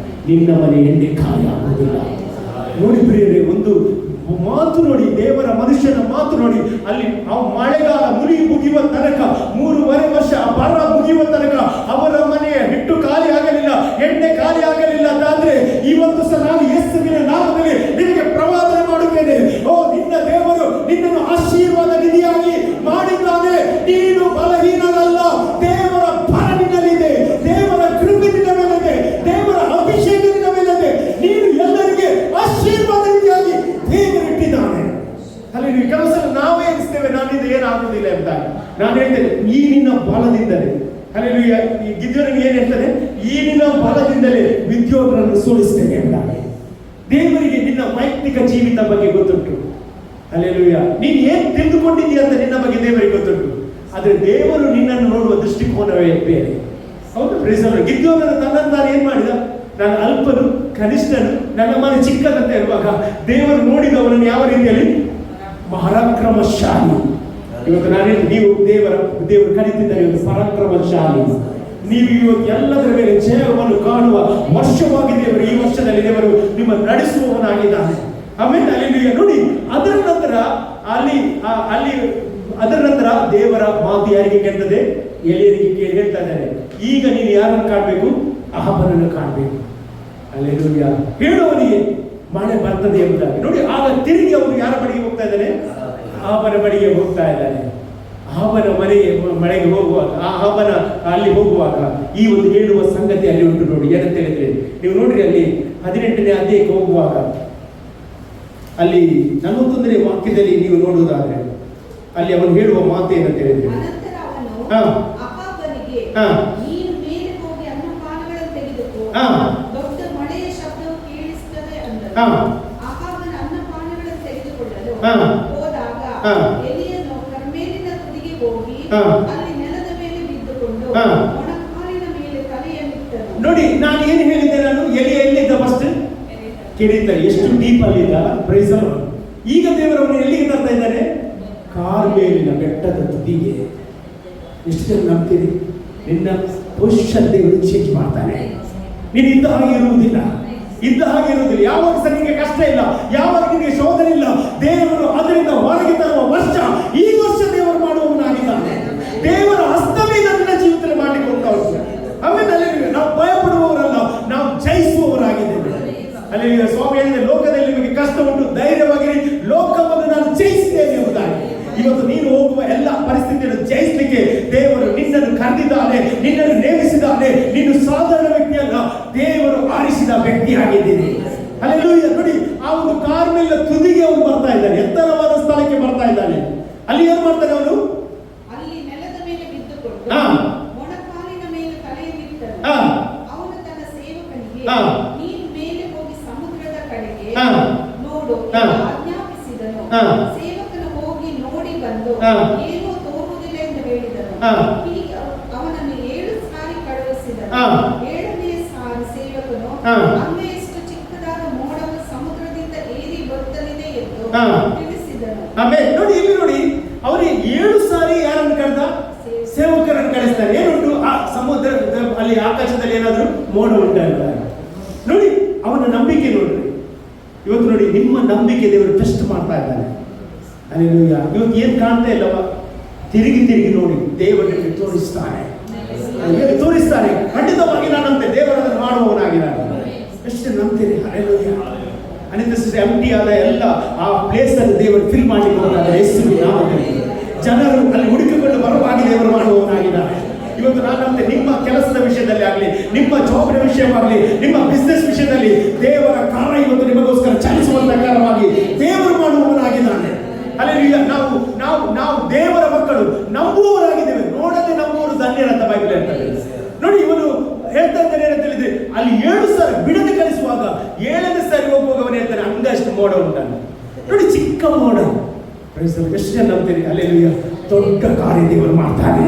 ನಿನ್ನ ಮನೆ ಎಣ್ಣೆ ಖಾಲಿ ಆಗುವುದಿಲ್ಲ. ನೋಡಿ ಪ್ರಿಯರೇ, ಒಂದು ಮಾತು ನೋಡಿ, ದೇವರ ಮನುಷ್ಯನ ಮಾತು ನೋಡಿ. ಅಲ್ಲಿ ಮಳೆಗಾಲ ಮುಗಿಯುವ ತನಕ 3.5 ವರ್ಷ ಬರ ಮುಗಿಯುವ ತನಕ ಅವರ ಮನೆಯ ಹಿಟ್ಟು ಖಾಲಿ ಆಗಲಿಲ್ಲ, ಎಣ್ಣೆ ಖಾಲಿ ಆಗಲಿಲ್ಲ ಅಂತಾದ್ರೆ ಇವತ್ತು ಸಹ ನಾನು ಯೇಸುವಿನ ನಾಮದಲ್ಲಿ ನಿನಗೆ ಪ್ರವಾದನೆ ಮಾಡುತ್ತೇನೆ. ಓ, ನಿನ್ನ ದೇವರು ನಿನ್ನನ್ನು ಆಶೀರ್ವಾದ ನಿಧಿಯಾಗಿ ಮಾಡಿದ್ದಾನೆ. ನೀನು ಬಲಹೀನನಲ್ಲ, ದೇವರ ಬಲ ನಿನ್ನಲ್ಲಿದೆ, ದೇವರ ಕೃಪೆ ನಿನ್ನ ಮೇಲಿದೆ, ದೇವರ ಅಭಿಷೇಕ ನಿನ್ನ ಮೇಲಿದೆ. ನೀನು ಎಲ್ಲರಿಗೆ ಆಶೀರ್ವಾದ ನಿಧಿಯಾಗಿ ದೇವರು ಇಟ್ಟಿದ್ದಾನೆ. ಅಲ್ಲಿ ಕೆಲಸ ನಾವೇ ಎನಿಸ್ತೇವೆ, ನಾನಿಂದ ಏನಾಗುವುದಿಲ್ಲ ಎಂಬುದಾಗಿ. ನಾನು ಹೇಳ್ತೇನೆ, ಈ ನಿನ್ನ ಬಲದಿಂದಲೇ. ಅಲ್ಲಿ ಗಿದ್ಯೋನಿಗೆ ಏನ್ ಹೇಳ್ತಾನೆ, ಈ ನಿನ್ನ ಬಲದಿಂದಲೇ ವಿದ್ಯೋತರನ್ನು ಸೋಲಿಸ್ತೇನೆ ಎಂಬುದಾಗಿ. ದೇವರಿಗೆ ನಿನ್ನ ವೈಯಕ್ತಿಕ ಜೀವಿತ ಬಗ್ಗೆ ಗೊತ್ತುಂಟು. ಹಲ್ಲೆಲೂಯಾ. ನೀನು ಏನ್ ತಿಳಿದುಕೊಂಡಿದ್ದೀಯ ಅಂತ ನಿನ್ನ ಬಗ್ಗೆ ದೇವರಿಗೆ ಗೊತ್ತುಂಟು. ಆದ್ರೆ ದೇವರು ನಿನ್ನನ್ನು ನೋಡುವ ದೃಷ್ಟಿಕೋನವೇ ಬೇರೆ. ಹೌದು, ಪ್ರೇಸ್ ಲಾರ್ಡ್. ಗಿದ್ಯೋನನ್ನು ತನ್ನನ್ನು ತಾನು ಏನ್ ಮಾಡಿದ, ನಾನು ಅಲ್ಪನು, ಕನಿಷ್ಠನು, ನನ್ನ ಮನೆ ಚಿಕ್ಕದಂತ ಇರುವಾಗ ದೇವರು ನೋಡಿದವರನ್ನು ಯಾವ ರೀತಿಯಲ್ಲಿ ಪರಾಕ್ರಮಶಾಲಿ. ಇವತ್ತು ನೀವು ದೇವರು ಕರೀತಿದ್ದಾರೆ ಒಂದು ಪರಾಕ್ರಮಶಾಲಿ. ನೀವು ಇವತ್ತು ಎಲ್ಲದರ ಮೇಲೆ ಜಯವನ್ನು ಕಾಣುವ ವರ್ಷವಾಗಿ ದೇವರು ಈ ವರ್ಷದಲ್ಲಿ ದೇವರು ನಿಮ್ಮ ನಡೆಸುವವನಾಗಿದ್ದಾನೆ. ಆಮೇಲೆ ಅಲ್ಲಿ ನೋಡಿ, ಅದರ ನಂತರ ದೇವರ ಮಾತು ಯಾರಿಗೆ ಕೇಳ್ತದೆ? ಎಲಿಯರಿಗೆ ಕೇಳಿ ಹೇಳ್ತಾ ಇದ್ದಾರೆ, ಈಗ ನೀನು ಯಾರನ್ನು ಕಾಣಬೇಕು? ಅಹಾಬನನ್ನು ಕಾಣಬೇಕು. ಹಲ್ಲೆಲೂಯಾ. ಹೇಳುವವನಿಗೆ ಮಳೆ ಬರ್ತದೆ ಎಂಬುದಾಗಿ. ನೋಡಿ, ಆಗ ತಿರುಗಿ ಅವನು ಯಾರ ಬಳಿಗೆ ಹೋಗ್ತಾ ಇದ್ದಾನೆ? ಅಹಾಬನ ಬಳಿಗೆ ಹೋಗ್ತಾ ಇದ್ದಾನೆ. ಅಹಾಬನ ಮಳೆಗೆ ಹೋಗುವಾಗ, ಅಹಾಬನ ಅಲ್ಲಿ ಹೋಗುವಾಗ ಈ ಒಂದು ಹೇಳುವ ಸಂಗತಿ ಅಲ್ಲಿ ಉಂಟು. ನೋಡಿ, ಏನಂತ ಹೇಳಿದ್ರೆ, ನೀವು ನೋಡ್ರಿ, ಅಲ್ಲಿ 18ನೇ ಅಧ್ಯಾಯಕ್ಕೆ ಹೋಗುವಾಗ ಅಲ್ಲಿ 41ನೇ ವಾಕ್ಯದಲ್ಲಿ ನೀವು ನೋಡುವುದಾದ್ರೆ ಅಲ್ಲಿ ಅವನು ಹೇಳುವ ಮಾತು ಏನಂತ ಹೇಳಿದ್ರೆ, ದೊಡ್ಡ ಮಳೆಯ ಶಬ್ದವು ಕೇಳಿಸುತ್ತದೆ ಅಂದನು. ಅಹಾಬನ ಅನ್ನಪಾನಗಳನ್ನು ತೆಗೆದುಕೊಳ್ಳಲು ಹೋದಾಗ ಎಲಿಯನು ಕರ್ಮೇಲಿನ ತುದಿಗೆ ಹೋಗಿ ಅಲ್ಲಿ ನೆಲದ ಮೇಲೆ ಬಿದ್ದುಕೊಂಡು ಒಣಕಾಲಿನ ಮೇಲೆ ತಲೆಯನ್ನಿಟ್ಟನು. ನೋಡಿ, ನಾನು ಏನು ಹೇಳಿದ್ದೆ, ನಾನು ಎಲಿ ಎಲ್ಲಿದ್ದ ಫಸ್ಟ್ ಕೇಳಿದ್ದಾರೆ, ಎಷ್ಟು ಡೀಪ್ ಅಲ್ಲಿದ್ದ. Praise the lord. ಈಗ ದೇವರವನು ಎಲ್ಲಿಗೆ ತರ್ತಾ ಇದ್ದಾನೆ? ಕಾರ್ಮೇಲಿನ ಬೆಟ್ಟದ ತುದಿಗೆ. ಎಷ್ಟು ಜನ ನಂಬ್ತೀರಿ? ನಿನ್ನ ಪೊಸಿಷನ್ ದೇವರು ಚೇಂಜ್ ಮಾಡ್ತಾನೆ. ನೀನು ಇದ್ದ ಹಾಗೆ ಇರುವುದಿಲ್ಲ. ಯಾವಾಗ ಸಹ ನಿಮಗೆ ಕಷ್ಟ ಇಲ್ಲ, ಯಾವಾಗ ನಿಮಗೆ ಶೋಧನೆ ಇಲ್ಲ, ದೇವರು ಅದರಿಂದ ಹೊರಗೆ ತರುವ ವರ್ಷ ಈ ವರ್ಷ ದೇವರು ಮಾಡುವವನಾಗಿದ್ದಾನೆ. ದೇವರ ಹಸ್ತವೇ ನನ್ನ ಜೀವಿತದಲ್ಲಿ ಮಾಡಲಿಕ್ಕೆ ಹೋಗ್ತಾ ಹೋಗ್ತದೆ. ಆಮೇಲೆ ನಾವು ಭಯ ಪಡುವವರಲ್ಲ, ನಾವು ಜಯಿಸುವವರಾಗಿದ್ದೇವೆ. ಅಲ್ಲಿ ಸ್ವಾಮಿ ಹೇಳಿದ, ಲೋಕದಲ್ಲಿ ನಿಮಗೆ ಕಷ್ಟ ಉಂಟು, ಧೈರ್ಯವಾಗಿರಿ, ಲೋಕವನ್ನು ನಾನು ಜಯಿಸಿದ್ದೇನೆ ಎಂಬುದಾಗಿ. ಇವತ್ತು ನೀನು ಹೋಗುವ ಎಲ್ಲ ಪರಿಸ್ಥಿತಿಯನ್ನು ಜಯಿಸಲಿಕ್ಕೆ ದೇವರು ನಿನ್ನನ್ನು ಕರೆದಿದ್ದಾನೆ, ನಿನ್ನನ್ನು ನೇಮಿಸಿದ್ದಾನೆ. ನೀನು ಸಾಧಾರಣ ವ್ಯಕ್ತಿಯಲ್ಲ, ದೇವರು ಆರಿಸಿದ ವ್ಯಕ್ತಿಯಾಗಿದ್ದೀನಿ. ಹಲ್ಲೆಲೂಯಾ. ನೋಡಿ, ಆ ಒಂದು ಕಾರ್ಮೆಲ್ ತುದಿಗೆ ಅವನು ಬರ್ತಾ ಇದ್ದಾನೆ, ಎತ್ತರವಾದ ಸ್ಥಳಕ್ಕೆ ಬರ್ತಾ ಇದ್ದಾನೆ. ಅಲ್ಲಿ ಏನ್ ಮಾಡ್ತಾನೆ ಅವನು? ಅಲ್ಲಿ ನೆಲದ ಮೇಲೆ ಬಿದ್ದುಕೊಂಡು ಮೊಣಕಾಲಿನ ಮೇಲೆ ತಲೆಯನ್ನಿಟ್ಟನು. ಅವನು ತನ್ನ ಸೇವಕನಿಗೆ, ನೀನು ಮೇಲೆ ಹೋಗಿ ಸಮುದ್ರದ ಕಡೆಗೆ ನೋಡು ಆಜ್ಞಾಪಿಸಿದನು. ಸೇವಕನು ಹೋಗಿ ನೋಡಿ ಬಂದು ಏನೂ ತೋರುವುದಿಲ್ಲ ಎಂದು ಹೇಳಿದನು. ಹೀಗೆ ಅವನನ್ನು 7 ಸಾರಿ ಕಳುಹಿಸಿದನು. 7ನೇ ಸಾರಿ ಸೇವಕನು, ಅಂಗೈಯಷ್ಟು ಚಿಕ್ಕದಾದ ಮೋಡವು ಸಮುದ್ರದಿಂದ ಏರಿ ಬರುತ್ತಲಿದೆ ಎಂದು ತಿಳಿಸಿದನು. ನೋಡಿ, ಇಲ್ಲಿ ನೋಡಿ, ಅವರಿಗೆ 7 ಸಾರಿ ಯಾರನ್ನು ಕರೆದ? ಸೇವಕರನ್ನು ಕಳಿಸ್ತಾರೆ. ಏನುಂಟು? ಆ ಸಮುದ್ರ ಅಲ್ಲಿ ಆಕಾಶದಲ್ಲಿ ಏನಾದರೂ ಮೋಡ ಉಂಟಾಗ್ತಾರೆ. ನೋಡಿ ಅವನ ನಂಬಿಕೆ ನೋಡ್ರಿ. ಇವತ್ತು ನೋಡಿ ನಿಮ್ಮ ನಂಬಿಕೆ ದೇವರು ಟೆಸ್ಟ್ ಮಾಡ್ತಾ ಇದ್ದಾನೆ. ಹಲ್ಲೆಲೂಯಾ. ಇವತ್ತು ಏನು ಕಾಣ್ತಾ ಇಲ್ಲವ, ತಿರುಗಿ ನೋಡಿ ದೇವರಿಗೆ ತೋರಿಸ್ತಾನೆ. ಖಂಡಿತವಾಗಿ ನಾನಂತೆ ದೇವರನ್ನು ಮಾಡುವವನಾಗಿದ್ದಾನೆ. ಎಷ್ಟು ನಂಬ್ತೀರಿ? ಹಲ್ಲೆಲೂಯಾ. ಅನಿತ ಎಂಟಿ ಆದ ಎಲ್ಲ ಆ ಪ್ಲೇಸ್ ಅನ್ನು ದೇವರು ಫಿಲ್ ಮಾಡಲಿಕ್ಕೆ ಹೋಗ್ತಾರೆ. ಯೇಸುವಿನ ನಾಮದಲ್ಲಿ ಜನರು ಅಲ್ಲಿ ಹುಡುಕಿಕೊಂಡು ಬರುವಾಗಿ ದೇವರು ಮಾಡುವವನಾಗಿದ್ದಾನೆ. ಇವತ್ತು ನಾನಂತೆ ನಿಮ್ಮ ಕೆಲಸದ ವಿಷಯದಲ್ಲಿ ಆಗಲಿ, ನಿಮ್ಮ ಜಾಬ್ನ ವಿಷಯವಾಗಲಿ, ನಿಮ್ಮ ಬಿಸ್ನೆಸ್ ವಿಷಯದಲ್ಲಿ ದೇವರ ಕಾರ್ಯ ಇವತ್ತು ನಿಮಗೋಸ್ಕರ ಚಲಿಸುವಂತ ಕಾರಣವಾಗಿ ದೇವರು ಮಾಡುವವನಾಗಿದ್ದಾನೆ. ಹಲ್ಲೆಲೂಯಾ. ನಾವು ದೇವರ ಮಕ್ಕಳು, ನಂಬುವವರಾಗಿದ್ದೇವೆ. ನೋಡದೆ ನಂಬುವರು ಧನ್ಯರಂತ ಬೈಬಲ್ ಹೇಳ್ತಾರೆ. ನೋಡಿ ಇವನು ಹೇಳ್ತಾ ಇದ್ದಾನೆ ಏನಂತ ಹೇಳಿದ್ರೆ, ಅಲ್ಲಿ 7 ಸಾರಿ ಬಿಡದೆ ಕಳಿಸುವಾಗ 7ನೇ ಸಾರಿ ಹೋಗುವವನು ಹೇಳ್ತಾನೆ ಹಂಗಷ್ಟು ಮೋಡ ಉಂಟಾನೆ. ನೋಡಿ ಚಿಕ್ಕ ಮೋಡ, ಎಷ್ಟು ಜನ ನಂಬ್ತೀರಿ? ಹಲ್ಲೆಲೂಯಾ. ದೊಡ್ಡ ಕಾರ್ಯ ದೇವರು ಮಾಡ್ತಾನೆ.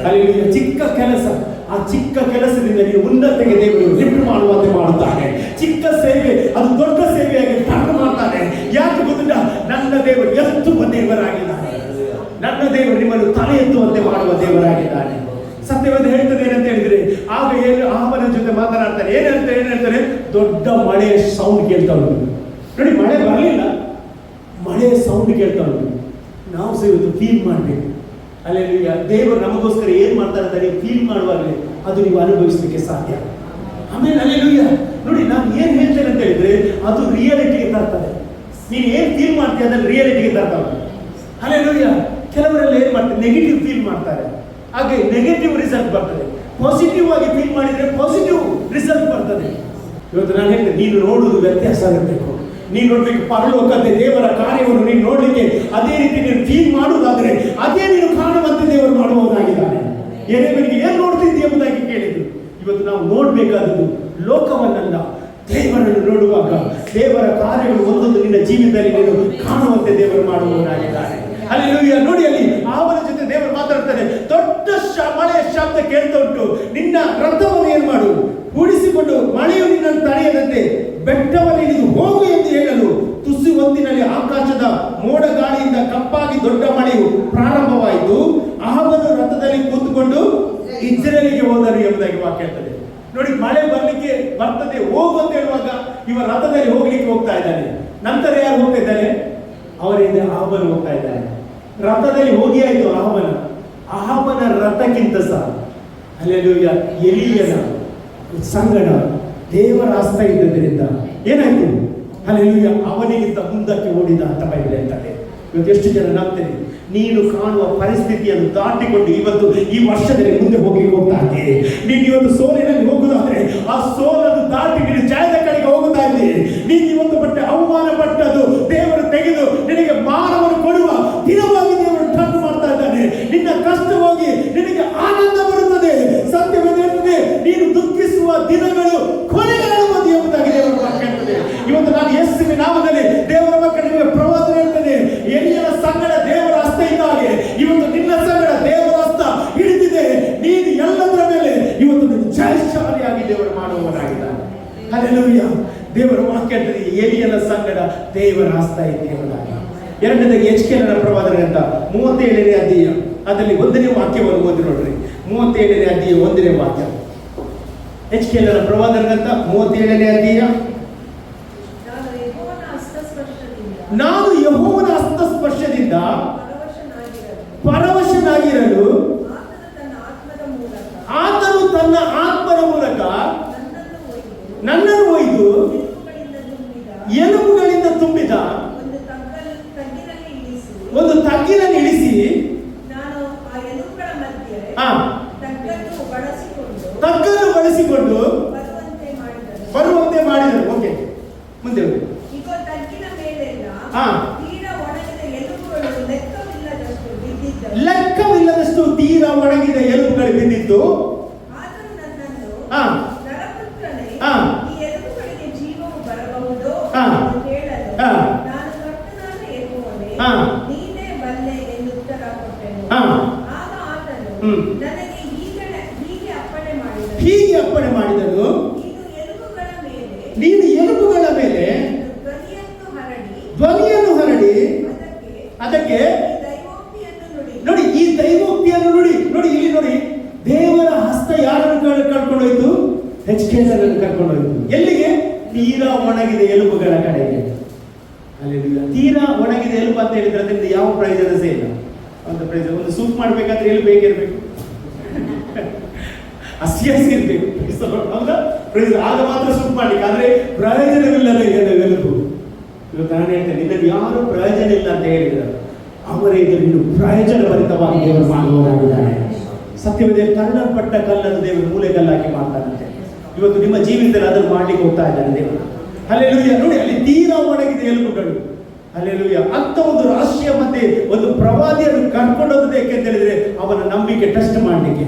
ಹಲ್ಲೆಲೂಯಾ. ಚಿಕ್ಕ ಕೆಲಸ, ಆ ಚಿಕ್ಕ ಕೆಲಸದಿಂದ ನೀವು ಉನ್ನತಿಗೆ ದೇವರು ಲಿಫ್ಟ್ ಮಾಡುವಂತೆ ಮಾಡುತ್ತಾನೆ. ಚಿಕ್ಕ ಸೇವೆ ಅದು ದೊಡ್ಡ ಸೇವೆಯಾಗಿ ಟರ್ನ್ ಮಾಡ್ತಾನೆ. ಯಾಕೆ ಗೊತ್ತಿಲ್ಲ? ನನ್ನ ದೇವರು ಎತ್ತುವ ದೇವರಾಗಿದ್ದಾನೆ. ನನ್ನ ದೇವರು ನಿಮ್ಮನ್ನು ತಲೆ ಎತ್ತುವಂತೆ ಮಾಡುವ ದೇವರಾಗಿದ್ದಾನೆ. ಸತ್ಯವಾದ ಹೇಳ್ತದೆ ಏನಂತ ಹೇಳಿದ್ರೆ, ಆಗ ಏನು ಆಹ್ವಾನ ಜೊತೆ ಮಾತನಾಡ್ತಾನೆ. ಏನ್ ಹೇಳ್ತಾರೆ? ದೊಡ್ಡ ಮಳೆಯ ಸೌಂಡ್ ಕೇಳ್ತಾ ಉಂಟು. ನೋಡಿ ಮಳೆ ಬರಲಿಲ್ಲ, ಮಳೆಯ ಸೌಂಡ್ ಕೇಳ್ತಾ ಉಂಟು. ನಾವು ಸಹ ಇವತ್ತು ಫೀಲ್ ಮಾಡಬೇಕು. ಹಲ್ಲೆಲೂಯಾ. ದೇವರು ನಮಗೋಸ್ಕರ ಏನ್ ಮಾಡ್ತಾರೆ ಅಂತ ನೀವು ಫೀಲ್ ಮಾಡುವಾಗಲೇ ಅದು ನೀವು ಅನುಭವಿಸಲಿಕ್ಕೆ ಸಾಧ್ಯ. ಆಮೇಲೆ ಹಲ್ಲೆಲೂಯಾ. ನೋಡಿ ನಾನು ಏನ್ ಹೇಳ್ತೇನೆ ಅಂತ ಹೇಳಿದ್ರೆ ಅದು ರಿಯಾಲಿಟಿಗೆ ತರ್ತದೆ. ನೀನು ಏನ್ ಫೀಲ್ ಮಾಡ್ತೀಯ ಅದನ್ನು ರಿಯಾಲಿಟಿಗೆ ತರ್ತಾವೆ. ಹಲ್ಲೆಲೂಯಾ. ಕೆಲವರೆಲ್ಲ ಏನ್ ಮಾಡ್ತಾರೆ? ನೆಗೆಟಿವ್ ಫೀಲ್ ಮಾಡ್ತಾರೆ, ಹಾಗೆ ನೆಗೆಟಿವ್ ರಿಸಲ್ಟ್ ಬರ್ತದೆ. ಪಾಸಿಟಿವ್ ಆಗಿ ಫೀಲ್ ಮಾಡಿದ್ರೆ ಪಾಸಿಟಿವ್ ರಿಸಲ್ಟ್ ಬರ್ತದೆ. ಇವತ್ತು ನಾನು ಹೇಳ್ತೇನೆ, ನೀನು ನೋಡುವುದು ವ್ಯತ್ಯಾಸ ಆಗಬೇಕು. ನೀನು ನೋಡ್ಬೇಕು ಪರಲೋಕದ ದೇವರ ಕಾರ್ಯವನ್ನು ನೀನು ನೋಡ್ಲಿಕ್ಕೆ ಅದೇ ರೀತಿ ನೀನು ಫೀಲ್ ಮಾಡುವುದಾದ್ರೆ ಅದೇ ನೀನು ಕಾಣುವಂತೆ ದೇವರು ಮಾಡುವವನಾಗಿದ್ದಾನೆ. ಯೆರೆಮೀಯನಿಗೆ ಏನ್ ನೋಡ್ತಿದ್ದಿ ಎಂಬುದಾಗಿ ಕೇಳಿದ್ರು. ಇವತ್ತು ನಾವು ನೋಡ್ಬೇಕಾದದ್ದು ಲೋಕವನ್ನಲ್ಲ, ದೇವರನ್ನು ನೋಡುವಾಗ ದೇವರ ಕಾರ್ಯಗಳು ಒಂದೊಂದು ನಿನ್ನ ಜೀವಿತದಲ್ಲಿ ನೀನು ಕಾಣುವಂತೆ ದೇವರು ಮಾಡುವವನಾಗಿದ್ದಾನೆ. ಹಲ್ಲೆಲೂಯಾ. ನೋಡಿ ಅಲ್ಲಿ ಅವನ ಜೊತೆ ದೇವರು ಮಾತಾಡ್ತಾನೆ. ದೊಡ್ಡ ಮಳೆಯ ಶಬ್ದ ಕೇಳ್ತಾ ಉಂಟು. ನಿನ್ನ ರಥವನ್ನು ಏನ್ ಮಾಡು, ಕೂಡಿಸಿಕೊಂಡು ಮಳೆಯು ನಿನ್ನನ್ನು ತಡೆಯದಂತೆ ಬೆಟ್ಟವನ್ನು ಇಳಿದು ಹೋಗು ಎಂದು ಹೇಳಲು ತುಸು ಹೊತ್ತಿನಲ್ಲಿ ಆಕಾಶದ ಮೋಡ ಗಾಳಿಯಿಂದ ಕಪ್ಪಾಗಿ ದೊಡ್ಡ ಮಳೆಯು ಪ್ರಾರಂಭವಾಯಿತು. ಅಹಾಬನು ರಥದಲ್ಲಿ ಕೂತುಕೊಂಡು ಇಜ್ರೇಲಿಗೆ ಹೋದರು ಎಂಬುದಾಗಿ ವಾಕ್ಯ ಹೇಳ್ತದೆ. ನೋಡಿ ಮಳೆ ಬರ್ಲಿಕ್ಕೆ ಬರ್ತದೆ, ಹೋಗು ಅಂತ ಹೇಳುವಾಗ ಇವ ರಥದಲ್ಲಿ ಹೋಗ್ಲಿಕ್ಕೆ ಹೋಗ್ತಾ ಇದ್ದಾನೆ. ನಂತರ ಯಾರು ಹೋಗ್ತಾ ಇದ್ದಾನೆ? ಅವರಿಂದ ಅಹಾಬನು ಹೋಗ್ತಾ ಇದ್ದಾನೆ. ರಥದಲ್ಲಿ ಹೋಗಿ ಆಯ್ತು ಅಹಾಬನ ರಥಕ್ಕಿಂತ ಸಹ ಹಲ್ಲೆಲೂಯಾ ಎಲೀಯನ ಸಂಗಡ ದೇವರ ಹಸ್ತ ಇದ್ದದರಿಂದ ಏನಾಯ್ತು? ಹಲ್ಲೆಲೂಯಾ ಅವನಿಗಿಂತ ಮುಂದಕ್ಕೆ ಓಡಿದ ಅಂತ ಬೈಬಲ್ ಹೇಳ್ತಾರೆ. ಇವತ್ತು ಎಷ್ಟು ಜನ ನಂಬ್ತೇನೆ ನೀನು ಕಾಣುವ ಪರಿಸ್ಥಿತಿಯನ್ನು ದಾಟಿಕೊಂಡು ಇವತ್ತು ಈ ವರ್ಷದಲ್ಲಿ ಮುಂದೆ ಹೋಗ್ತಾ ಇದ್ದೀರಿ. ನೀನು ಇವತ್ತು ಸೋಲಿನಲ್ಲಿ ಹೋಗುದಾದ್ರೆ ಆ ಸೋಲನ್ನು ದಾಟಿ ನೀನು ಜಯದ ಕಡೆಗೆ ಹೋಗುತ್ತಾ ಇದ್ದೀರಿ. ನೀನು ಇವತ್ತು ಅವಮಾನ ಪಟ್ಟದ್ದು ದೇವರು ತೆಗೆದು ನಿನಗೆ ಮಾನವನ್ನು ಕೊಡುವ ದಿನವಾಗಿ ದೇವರು ಟರ್ನ್ ಮಾಡ್ತಾ ಇದ್ದಾನೆ. ನಿನ್ನ ಕಷ್ಟ ಹೋಗಿ ನಿನಗೆ ಆನಂದ ಬರುತ್ತದೆ. ಸತ್ಯವೇನಿರ್ತದೆ, ನೀನು ದುಃಖಿಸುವ ದಿನಗಳು ಕೊನೆಗಾಣುವುದು ಎಂಬುದಾಗಿ ದೇವರ ವಾಕ್ಯ ಹೇಳ್ತದೆ. ಇವತ್ತು ನಾನು ಯೇಸುವಿನ ನಾಮದಲ್ಲಿ ದೇವರ ಮಕ್ಕಳಿಗೆ ಪ್ರವಾದನೆ ಹೇಳ್ತೇನೆ. ಎಲಿಯನ ಸಂಗಡ ದೇವರ ಹಸ್ತ ಇದ್ದಾಗೆ ಇವತ್ತು ನಿನ್ನ ಸಂಗಡ ದೇವರ ಹಸ್ತ ಹಿಡಿದಿದೆ. ನೀನು ಎಲ್ಲದರ ಮೇಲೆ ಇವತ್ತು ನೀನು ಜಯಶಾಲಿಯಾಗಿ ದೇವರು ಮಾಡುವವನಾಗಿದ್ದಾನೆ. ಹಲ್ಲೆಲೂಯಾ. ದೇವರ ವಾಕ್ಯ ಹೇಳ್ತದೆ ಎಲಿಯನ ಸಂಗಡ ದೇವರ ಹಸ್ತ ಇದೆ ಎಂಬುದಾಗಿ. ಎರಡನೇದಾಗಿ ಎಚ್ಕೆಲನ ಪ್ರವಾದನೆ ಅಂತ 37ನೇ ಅಧ್ಯಾಯ ಅದರಲ್ಲಿ 1ನೇ ವಾಕ್ಯವನ್ನು ಓದಿ ನೋಡ್ರಿ. 37ನೇ ಅಧ್ಯಾಯ 1ನೇ ವಾಕ್ಯ. ಎಚ್ಕೆಲನ ಪ್ರವಾದನೆ ಅಂತ 37ನೇ ಅಧ್ಯಾಯ. ನಾನು ಯೆಹೋವನ ಹಸ್ತಸ್ಪರ್ಶದಿಂದ ಪರವಶನಾಗಿರಲು ಆತನು ತನ್ನ ಆತ್ಮನ ಮೂಲಕ ನನ್ನನ್ನು ಒಯ್ದು ಎಲುಬುಗಳಿಂದ ತುಂಬಿದ ಒಂದು ತಗ್ಗಿನಲ್ಲಿ ಇಳಿಸಿ ತಗ್ಗನ್ನು ಬಳಸಿಕೊಂಡು ಬರುವಂತೆ ಮಾಡಿದರು. ಓಕೆ, ಮುಂದೆ ಲೆಕ್ಕವಿಲ್ಲದಷ್ಟು ತೀರಾ ಒಣಗಿದ ಎಲುಬುಗಳು ಬಿದ್ದಿತ್ತು. ಹೀಗೆ ಅಪ್ಪಣೆ ಮಾಡಿದನು, ನೀನು ಎಲುಬುಗಳ ಮೇಲೆ ಧ್ವನಿಯನ್ನು ಹರಡಿ ಅದಕ್ಕೆ ನೋಡಿ ಈ ದೈವೋಕ್ತಿಯನ್ನು ನೋಡಿ ಇಲ್ಲಿ ನೋಡಿ ದೇವರ ಹಸ್ತ ಹಸ್ತ ಯಾರನ್ನು ಕರ್ಕೊಂಡೋಯ್ತು? ಹೆಚ್ಕೇಲನನ್ನು ಕರ್ಕೊಂಡೋಯ್ತು. ಎಲ್ಲಿಗೆ? ತೀರಾ ಒಣಗಿದೆ ಎಲುಬುಗಳ ಕಡೆಗೆ. ಅಲ್ಲಿ ತೀರಾ ಒಣಗಿದೆ ಎಲುಬು ಅಂತ ಹೇಳಿದ್ರೆ ಅದರಿಂದ ಯಾವ ಪ್ರಯೋಜನ ಇಲ್ಲ. ಒಂದು ಸೂಪ್ ಮಾಡ್ಬೇಕಾದ್ರೆ ಎಲುಬು ಹೇಗಿರ್ಬೇಕು? ಹಸಿ ಇರ್ಬೇಕು, ಹೌದಾ? ಆಗ ಮಾತ್ರ ಸೂಪ್ ಮಾಡ್ಲಿಕ್ಕೆ. ಆದ್ರೆ ಪ್ರಯೋಜನವಿಲ್ಲದ ಎಲುಬು. ಇವತ್ತು ನಾನು ಹೇಳ್ತೇನೆ, ಇದನ್ನು ಯಾರು ಪ್ರಯೋಜನ ಇಲ್ಲ ಅಂತ ಹೇಳಿದ್ರೆ ಅವರೇ ಇದನ್ನು ಪ್ರಯೋಜನ ಭರಿತವಾಗಿ ದೇವರು ಮಾಡುವವರಾಗಿದ್ದಾನೆ. ಸತ್ಯವಿದೆ, ತಳ್ಳಲ್ಪಟ್ಟ ಕಲ್ಲನ್ನು ದೇವರು ಮೂಲೆಗಲ್ಲಾಗಿ ಮಾಡ್ತಾನಂತೆ. ಇವತ್ತು ನಿಮ್ಮ ಜೀವಿತದಲ್ಲಿ ಅದನ್ನು ಮಾಡ್ಲಿಕ್ಕೆ ಹೋಗ್ತಾ ಇದ್ದಾನೆ ದೇವರು. ಹಲ್ಲೆಲೂಯ. ನೋಡಿ, ಅಲ್ಲಿ ತೀರಾ ಒಣಗಿದೆ ಎಲುಬುಗಳು. ಹಲ್ಲೆಲೂಯ. ಅಂತ ಒಂದು ರಾಷ್ಟ್ರೀಯ ಮಧ್ಯೆ ಒಂದು ಪ್ರವಾದಿಯನ್ನು ಕರ್ಕೊಂಡೋದು ಏಕೆಂತ ಹೇಳಿದ್ರೆ ಅವನ ನಂಬಿಕೆ ಟೆಸ್ಟ್ ಮಾಡಲಿಕ್ಕೆ.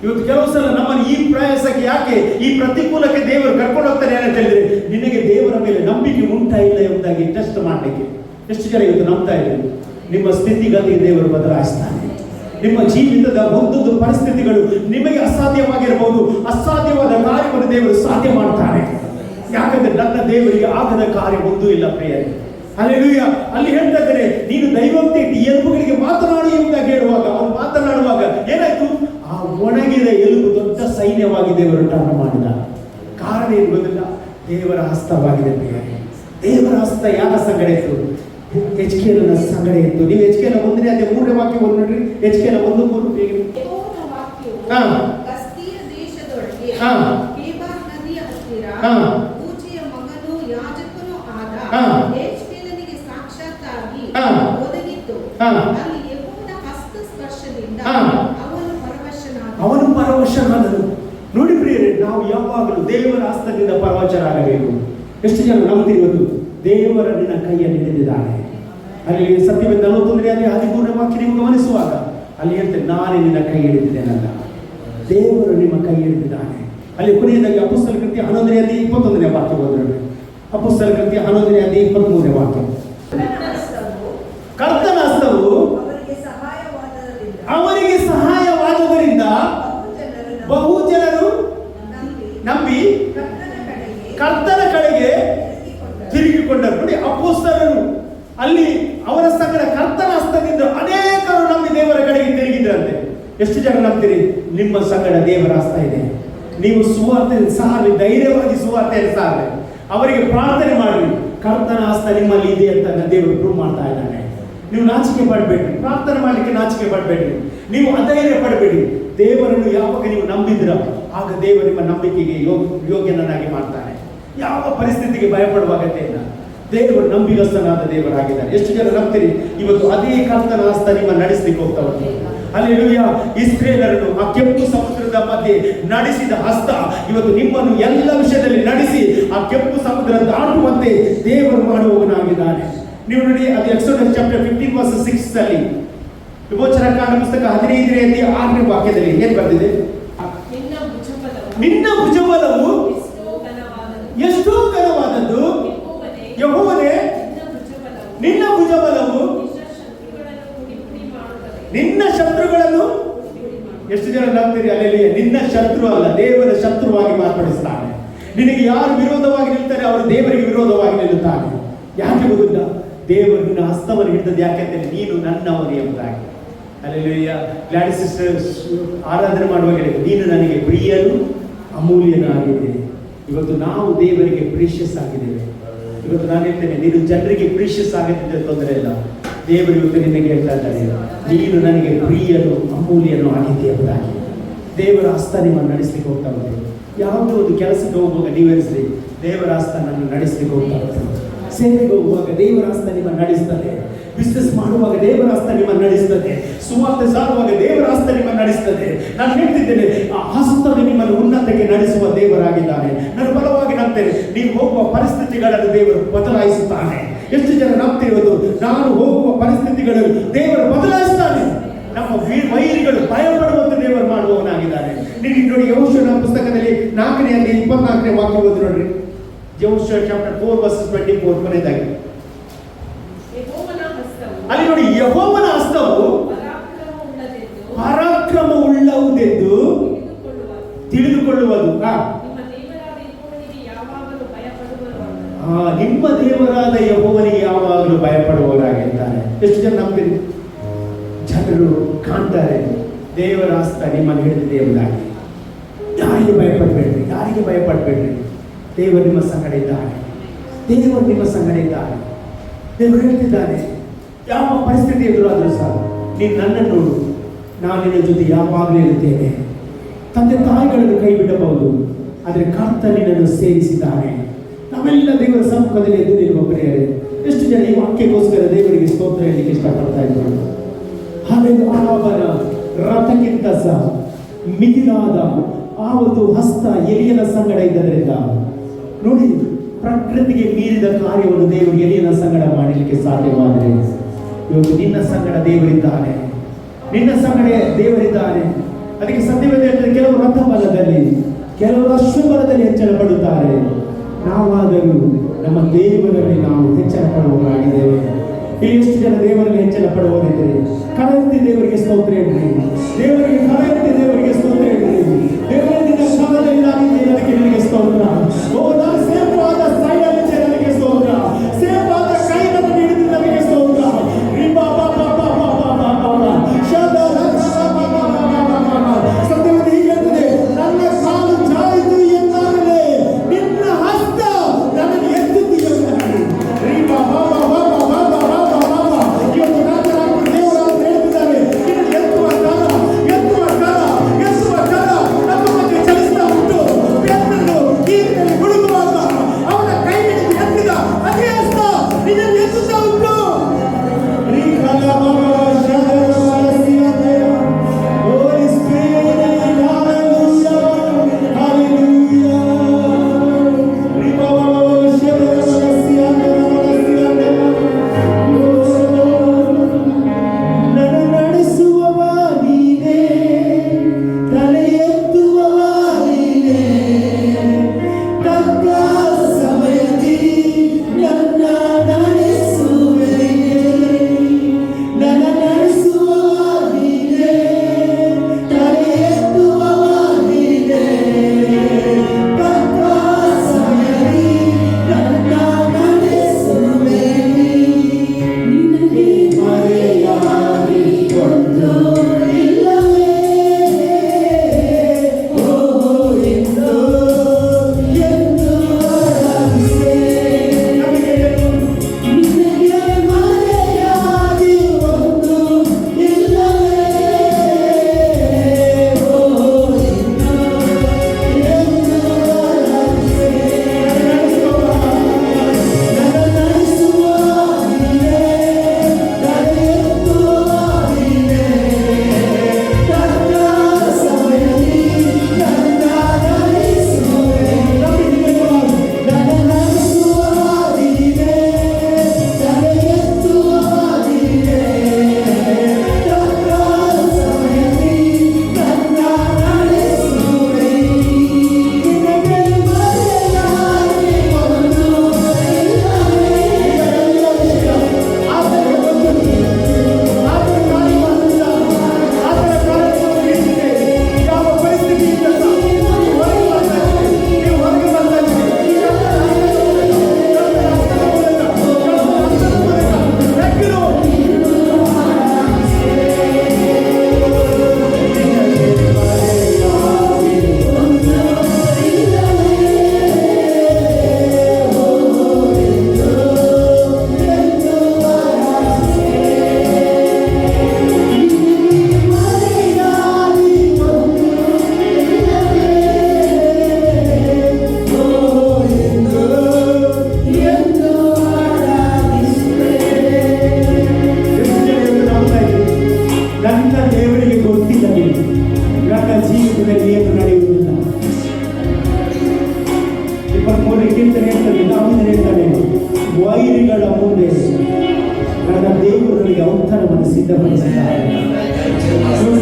ಇವತ್ತು ಕೆಲವು ಸಲ ನಮ್ಮನ್ನು ಈ ಪ್ರಯಾಸಕ್ಕೆ, ಯಾಕೆ ಈ ಪ್ರತಿಕೂಲಕ್ಕೆ ದೇವರು ಕರ್ಕೊಂಡು ಹೋಗ್ತಾರೆ ಅಂತ ಹೇಳಿದ್ರೆ ನಿನಗೆ ದೇವರ ಮೇಲೆ ನಂಬಿಕೆ ಉಂಟಾ ಇಲ್ಲ ಎಂಬುದಾಗಿ ಟೆಸ್ಟ್ ಮಾಡಲಿಕ್ಕೆ. ಎಷ್ಟು ಜನ ಇವತ್ತು ನಂಬ್ತಾ ಇದ್ದಾರೆ? ನಿಮ್ಮ ಸ್ಥಿತಿಗತಿ ದೇವರು ಬದಲಾಯಿಸ್ತಾನೆ. ನಿಮ್ಮ ಜೀವಿತದ ಒಂದೊಂದು ಪರಿಸ್ಥಿತಿಗಳು ನಿಮಗೆ ಅಸಾಧ್ಯವಾಗಿರಬಹುದು, ಅಸಾಧ್ಯವಾದ ಕಾರ್ಯವನ್ನು ದೇವರು ಸಾಧ್ಯ ಮಾಡ್ತಾನೆ. ಯಾಕಂದ್ರೆ ನನ್ನ ದೇವರಿಗೆ ಆಗದ ಕಾರ್ಯ ಒಂದೂ ಇಲ್ಲ ಪ್ರಿಯರೇ. ಹಲ್ಲೆಲೂಯ. ಅಲ್ಲಿ ಹೇಳ್ತಾ ಇದ್ದಾರೆ, ನೀನು ದೈವೋಕ್ತಿ ಇಟ್ಟು ಎಲುಬುಗಳಿಗೆ ಮಾತನಾಡು ಎಂಬುದಾಗಿ ಹೇಳುವಾಗ ಅವನು ಮಾತನಾಡುವಾಗ ಏನಾಯ್ತು? ಆ ಒಣಗಿದ ಎಲುಬು ದೊಡ್ಡ ಸೈನ್ಯವಾಗಿ ದೇವರು ಟರ್ನ್ ಮಾಡಿದ. ಕಾರಣ ಏನು ಗೊತ್ತಿಲ್ಲ? ದೇವರ ಹಸ್ತವಾಗಿದೆ ಪ್ರಿಯರೇ. ದೇವರ ಹಸ್ತ ಯಾರ ಸಂಗಡ ಇತ್ತು? ಎಚ್ಕೇಲನ ಸಂಗಡ ಇತ್ತು. ನೀವು ಎಚ್ಕೇಲ 1ನೇ ಅದೇ 3ನೇ ವಾಕ್ಯ ಒಂದು ನೋಡ್ರಿ. ಎಚ್ಕೇಲ 1:3. ಯೆಹೋವನ ವಾಕ್ಯವು ಕಸ್ದೀಯ ದೇಶದೊಳಗೆ ಕೆಬಾರ್ ನದಿಯ ಹತ್ತಿರ ಊಚಿಯ ಮಗನೂ ಯಾಜಕನೂ ಆದ ಎಚ್ಕೇಲನಿಗೆ ಸಾಕ್ಷಾತ್ತಾಗಿ ಒದಗಿತ್ತು. ಅಲ್ಲಿ ಯೆಹೋವನ ಹಸ್ತ ಸ್ಪರ್ಶದಿಂದ ಅವನು ಪರವಶನಾದನು. ನೋಡಿ ಪ್ರಿಯರೇ, ನಾವು ಯಾವಾಗಲೂ ದೇವರ ಹಸ್ತದಿಂದ ಪರವಶರಾಗಬೇಕು. ಎಷ್ಟು ಜನ ನಂಬ್ತಿರೋದು? ದೇವರ ನಿನ್ನ ಕೈಯಲ್ಲಿ ಹಿಡಿದಿದ್ದಾನೆ. ಅಲ್ಲಿ ಸತ್ಯವೇದ 41ನೇ ಅಧ್ಯಾಯ 13ನೇ ವಾಕ್ಯ ನೀವು ಗಮನಿಸುವಾಗ ಅಲ್ಲಿ ಹೇಳ್ತೇನೆ, ನಾನೇ ನಿನ್ನ ಕೈ ಹಿಡಿದಿದ್ದೇನಲ್ಲ. ದೇವರು ನಿಮ್ಮ ಕೈ ಹಿಡಿದಿದ್ದಾನೆ. ಅಲ್ಲಿ ಕೊನೆಯದಾಗಿ ಅಪೊಸ್ತಲರ ಕೃತ್ಯ 11ನೇ ಅಧ್ಯಾಯ 21ನೇ ವಾಕ್ಯ ಓದಿದ್ರೆ, ಅಪೊಸ್ತಲರ ಕೃತ್ಯ 11ನೇ ಅಧ್ಯಾಯ 23ನೇ ವಾಕ್ಯ. ಕರ್ತನ ಹಸ್ತವು ಅವರಿಗೆ ಸಹಾಯವಾದದರಿಂದ ಬಹು ಜನರು ನಂಬಿ ಕರ್ತನ ಕಡೆಗೆ ತಿರುಗಿಕೊಂಡರು. ನೋಡಿ, ಅಪೊಸ್ತಲರು ಅಲ್ಲಿ ಅವರ ಸಂಗಡ ಕರ್ತನ ಹಸ್ತದಿಂದ ಅನೇಕರು ನಂಬಿ ದೇವರ ಕಡೆಗೆ ತಿರುಗಿದ್ರಂತೆ. ಎಷ್ಟು ಜನ ನಂಬ್ತೀರಿ? ನಿಮ್ಮ ಸಂಗಡ ದೇವರ ಹಸ್ತ ಇದೆ. ನೀವು ಸುವಾರ್ತೆ ಸಾರಿ, ಧೈರ್ಯವಾಗಿ ಸುವಾರ್ತೆಯನ್ನು ಸಾರಿ, ಅವರಿಗೆ ಪ್ರಾರ್ಥನೆ ಮಾಡಿ. ಕರ್ತನ ಹಸ್ತ ನಿಮ್ಮಲ್ಲಿ ಇದೆ ಅಂತ ದೇವರು ಪ್ರೂವ್ ಮಾಡ್ತಾ ಇದ್ದಾನೆ. ನೀವು ನಾಚಿಕೆ ಪಡಬೇಡಿ, ಪ್ರಾರ್ಥನೆ ಮಾಡಲಿಕ್ಕೆ ನಾಚಿಕೆ ಪಡಬೇಡಿ, ನೀವು ಅಧೈರ್ಯ ಪಡಬೇಡಿ. ದೇವರನ್ನು ಯಾವಾಗ ನೀವು ನಂಬಿದ್ರ ಆಗ ದೇವರು ನಿಮ್ಮ ನಂಬಿಕೆಗೆ ಯೋಗ್ಯನನ್ನಾಗಿ ಮಾಡ್ತಾನೆ. ಯಾವ ಪರಿಸ್ಥಿತಿಗೆ ಭಯಪಡುವ ಅಗತ್ಯ ಇಲ್ಲ. ದೇವರು ನಂಬಿಗಸ್ತನಾದ ದೇವರಾಗಿದ್ದಾನೆ. ಎಷ್ಟು ಜನ ನಂಬ್ತೀರಿ? ಇವತ್ತು ಅದೇ ಕರ್ತನ ಹಸ್ತ ನಿಮ್ಮ ನಡೆಸಲಿಕ್ಕೆ ಹೋಗ್ತಾ ಉಂಟು. ಹಲ್ಲೆಲೂಯಾ. ಇಸ್ರೇಲರನ್ನು ಆ ಕೆಂಪು ಸಮುದ್ರದ ಮಧ್ಯೆ ನಡೆಸಿದ ಹಸ್ತ ಇವತ್ತು ನಿಮ್ಮನ್ನು ಎಲ್ಲ ವಿಷಯದಲ್ಲಿ ನಡೆಸಿ ಆ ಕೆಂಪು ಸಮುದ್ರ ದಾಟುವಂತೆ ದೇವರು ಮಾಡುವವನಾಗಿದ್ದಾನೆ. ನೀವು ನೋಡಿ, ಅದು ಎಕ್ಸೋಡಸ್ ಚಾಪ್ಟರ್ 15:6 ಅಲ್ಲಿ ವಿಮೋಚನಕಾಂಡ ಪುಸ್ತಕ 15ನೇ ಅಧ್ಯಾಯ 6ನೇ ವಾಕ್ಯದಲ್ಲಿ ಏನ್ ಬರ್ತಿದೆ? ನಿನ್ನ ಭುಜಬಲವು ಎಷ್ಟೋ ಘನವಾದದ್ದು, ಯೆಹೋವನೇ ನಿನ್ನ ಭುಜಬಲವು ನಿನ್ನ ಶತ್ರುಗಳನ್ನು. ಎಷ್ಟು ಜನ ನಂಬ್ತೀರಿ? ಅಲ್ಲಿ ನಿನ್ನ ಶತ್ರು ಅಲ್ಲ, ದೇವರ ಶತ್ರುವಾಗಿ ಮಾರ್ಪಡಿಸ್ತಾನೆ. ನಿನಗೆ ಯಾರು ವಿರೋಧವಾಗಿ ನಿಲ್ತಾರೆ ಅವರು ದೇವರಿಗೆ ವಿರೋಧವಾಗಿ ನಿಲ್ಲುತ್ತಾನೆ. ಯಾಕೆ ಗೊತ್ತಿಲ್ಲ? ದೇವರು ನಿನ್ನ ಹಸ್ತವನ್ನು ಹಿಡಿದದ್ದು ಯಾಕೆಂದರೆ ನೀನು ನನ್ನವನು ಎಂಬುದಾಗಿ. ಹಲ್ಲೆಲೂಯಾ. ಗ್ಲಾಡಿಸ್ ಸಿಸ್ಟರ್ಸ್ ಆರಾಧನೆ ಮಾಡುವಾಗ ನೀನು ನನಗೆ ಪ್ರಿಯನು ಅಮೂಲ್ಯನೂ ಆಗಿದ್ದೇನೆ. ಇವತ್ತು ನಾವು ದೇವರಿಗೆ ಪ್ರೀಷಿಯಸ್ ಆಗಿದ್ದೇವೆ. ಇವತ್ತು ನಾನು ಹೇಳ್ತೇನೆ, ನೀನು ಜನರಿಗೆ ಪ್ರೀಷಿಯಸ್ ಆಗಿದ್ದರೆ ತೊಂದರೆ ಇಲ್ಲ. ದೇವರು ಇವತ್ತು ನಿನಗೆ ಹೇಳ್ತಾ ಇದ್ದಾರೆ, ನೀನು ನನಗೆ ಪ್ರಿಯನು ಅಮೂಲ್ಯನೂ ಆಗಿದ್ದೆ ಎಂಬುದಾಗಿ. ದೇವರ ಹಸ್ತ ನಿಮ್ಮನ್ನು ನಡೆಸಲಿಕ್ಕೆ ಹೋಗ್ತಾ ಹೋಗ್ತೇವೆ. ಯಾವುದೋ ಒಂದು ಕೆಲಸಕ್ಕೆ ಹೋಗುವಾಗ ನೀವು ಎನಿಸ್ರಿ, ದೇವರ ಹಸ್ತ ನನ್ನ ನಡೆಸಲಿಕ್ಕೆ ಹೋಗ್ತಾ ಹೋಗ್ತೇವೆ. ಸೇವೆಗೆ ಹೋಗುವಾಗ ದೇವರ ಹಸ್ತ ನಿಮ್ಮನ್ನು ನಡೆಸ್ತದೆ. ಬಿಸ್ನೆಸ್ ಮಾಡುವಾಗ ದೇವರ ಹಸ್ತ ನಿಮ್ಮನ್ನು ನಡೆಸ್ತದೆ. ಸುವಾರ್ತೆ ಸಾರುವಾಗ ದೇವರ ಹಸ್ತ ನಿಮ್ಮನ್ನು ನಡೆಸ್ತದೆ. ನಾನು ಹೇಳ್ತಿದ್ದೇನೆ, ಆ ಹಸ್ತವು ನಿಮ್ಮನ್ನು ಉನ್ನತಕ್ಕೆ ನಡೆಸುವ ದೇವರಾಗಿದ್ದಾನೆ. ನಾನು ಬಲವಾಗಿ ನಂಬ್ತೇನೆ, ನೀವು ಹೋಗುವ ಪರಿಸ್ಥಿತಿಗಳನ್ನು ದೇವರು ಬದಲಾಯಿಸುತ್ತಾನೆ. ಎಷ್ಟು ಜನ ನಂಬ್ತಿರೋದು? ನಾನು ಹೋಗುವ ಪರಿಸ್ಥಿತಿಗಳನ್ನು ದೇವರು ಬದಲಾಯಿಸ್ತಾನೆ. ನಮ್ಮ ವೈರಿಗಳು ಭಯಪಡುವಂತ ದೇವರು ಮಾಡುವವನಾಗಿದ್ದಾನೆ. ನೀವು ನೋಡಿ, ಯೆಹೋಶುವನ ಪುಸ್ತಕದಲ್ಲಿ 4ನೇ ಅಧ್ಯಾಯ 24ನೇ ವಾಕ್ಯ ಓದಿ ನೋಡ್ರಿ. ಯೆಹೋಶುವ ಚಾಪ್ಟರ್ 4:24 ಕೊನೆಯದಾಗಿ ಅಲ್ಲಿ ನೋಡಿ, ಯೆಹೋವನ ಹಸ್ತವು ಪರಾಕ್ರಮ ಉಳ್ಳವುದೆಂದು ತಿಳಿದುಕೊಳ್ಳುವುದು. ನಿಮ್ಮ ದೇವರಾದ ಯೆಹೋವನಿಗೆ ಯಾವಾಗಲೂ ಭಯಪಡುವವರಾಗಿರ್ತಾರೆ. ಎಷ್ಟು ಜನ ನಂಬಿರಿ? ಜನರು ಕಾಣ್ತಾರೆ ದೇವರ ಹಸ್ತ ನಿಮ್ಮನ್ನು ಹಿಡಿದಿದೆ ಎಂಬುದಾಗಿ. ಭಯಪಡಬೇಡ್ರಿ. ದೇವರು ನಿಮ್ಮ ಸಂಗಡ ಇದ್ದಾನೆ. ದೇವರು ನಿಮ್ಮ ಸಂಗಡ ಇದ್ದಾನೆ. ದೇವರು ಹೇಳ್ತಿದ್ದಾನೆ, ಯಾವ ಪರಿಸ್ಥಿತಿ ಎದುರಾದರೂ ಸಹ ನೀನು ನನ್ನನ್ನು ನೋಡು, ನಾನು ನಿನ್ನ ಜೊತೆ ಯಾವಾಗಲೂ ಇರುತ್ತೇನೆ. ತಂದೆ ತಾಯಿಗಳನ್ನು ಕೈ ಬಿಡಬಹುದು, ಆದರೆ ಕರ್ತನು ನಿನ್ನನ್ನು ಸೇರಿಸಿದ್ದಾನೆ. ನಾವೆಲ್ಲ ದೇವರ ಸಮ್ಮುಖದಲ್ಲಿ ಎದ್ದು ನಿಲ್ಲುವ ಪ್ರಿಯರೇ, ಎಷ್ಟು ಜನ ಈ ವಾಕ್ಯಕ್ಕೋಸ್ಕರ ದೇವರಿಗೆ ಸ್ತೋತ್ರ ಹೇಳಲಿಕ್ಕೆ ಇಷ್ಟಪಡ್ತಾ ಇದ್ದಾರೆ. ಹಾಗಾಗಿ ಅವನ ರಥಕ್ಕಿಂತ ಸಹ ಮಿಗಿಲಾದ ಆ ಒಂದು ಹಸ್ತ ಎಲಿಯನ ಸಂಗಡ ಇದ್ದದರಿಂದ ನೋಡಿ, ಪ್ರಕೃತಿಗೆ ಮೀರಿದ ಕಾರ್ಯವನ್ನು ದೇವರು ಎಲಿಯನ ಸಂಗಡ ಮಾಡಲಿಕ್ಕೆ ಸಾಧ್ಯವಾದರೆ ಇವತ್ತು ನಿನ್ನ ಸಂಗಡ ದೇವರಿದ್ದಾನೆ, ನಿನ್ನ ಸಂಗಡ ದೇವರಿದ್ದಾನೆ. ಅದಕ್ಕೆ ಸತ್ಯವೇದ ಹೇಳ್ತಾರೆ, ಕೆಲವರು ರಥ ಬಲದಲ್ಲಿ, ಕೆಲವರು ಅಶ್ವಬಲದಲ್ಲಿ ಹೆಚ್ಚಳ ಪಡುತ್ತಾರೆ, ನಾವಾದರೂ ನಮ್ಮ ದೇವರಲ್ಲಿ ನಾವು ಹೆಚ್ಚಳ ಪಡುವವರಾಗಿದ್ದೇವೆ. ಇಲ್ಲಿ ಎಷ್ಟು ಜನ ದೇವರಲ್ಲಿ ಹೆಚ್ಚಳ ಪಡುವವರಿದ್ದರೆ ಕರೆಯುತ್ತಿ ದೇವರಿಗೆ ಸ್ತೋತ್ರ ಹೇಳ್ರಿ. ದೇವರಿಗೆ ಕರೆಯುತ್ತಿ ದೇವರಿಗೆ ಸ್ತೋತ್ರ ಹೇಳ್ರಿ. ದೇವರೇ ನಿನ್ನ ಶ್ರಮದಲ್ಲಿದ್ದಾಗಿದ್ದೇನೆ, ಅದಕ್ಕೆ ನಿನಗೆ ಸ್ತೋತ್ರ. ಓ, ನಾನು ಸೇಫಾದ ಸೈಡಲ್ಲಿ ನನಗೆ ಸ್ತೋತ್ರ, ಸೇಫಾದ ಕೈಗಳನ್ನು ಹಿಡಿದು ನನಗೆ ಸ್ತೋತ್ರ. ಸತ್ಯವಾದ ಹೀಗೆ ಹೇಳ್ತದೆ, ನನ್ನ ಕಾಲು ಜಾರಿತು ಎಂದಾಗಲೇ ನಿನ್ನ ಹಸ್ತ ನನಗೆ ಎತ್ತುತ್ತಿ ಎಂದಾಗಲೇ. ಇವತ್ತು ರಾಜರಾಜರು ದೇವರಾಜರು ಹೇಳ್ತಿದ್ದಾರೆ, ನಿನ್ನ ಎತ್ತುವ ಕಾಲ, ಎತ್ತುವ ಕಾಲ, ಎತ್ತುವ ಕಾಲ ನಮ್ಮ ಬಗ್ಗೆ ಚಲಿಸ್ತಾ ಉಂಟು. ಬೆನ್ನನ್ನು ನೀರಿನಲ್ಲಿ ಮುಳುಗುವಾಗ ಅವನ ಕೈ ಹಿಡಿದು ಎತ್ತಿದ ಅದೇ ಹಸ್ತ ನಿನ್ನನ್ನು ಎತ್ತುತ್ತಾ ಉಂಟು. ವೈರಿಗಳ ಮುಂದೆ ನನ್ನ ದೇವರು ನನಗೆ ಔತಣವನ್ನು ಸಿದ್ಧಪಡಿಸಿದ್ದಾರೆ.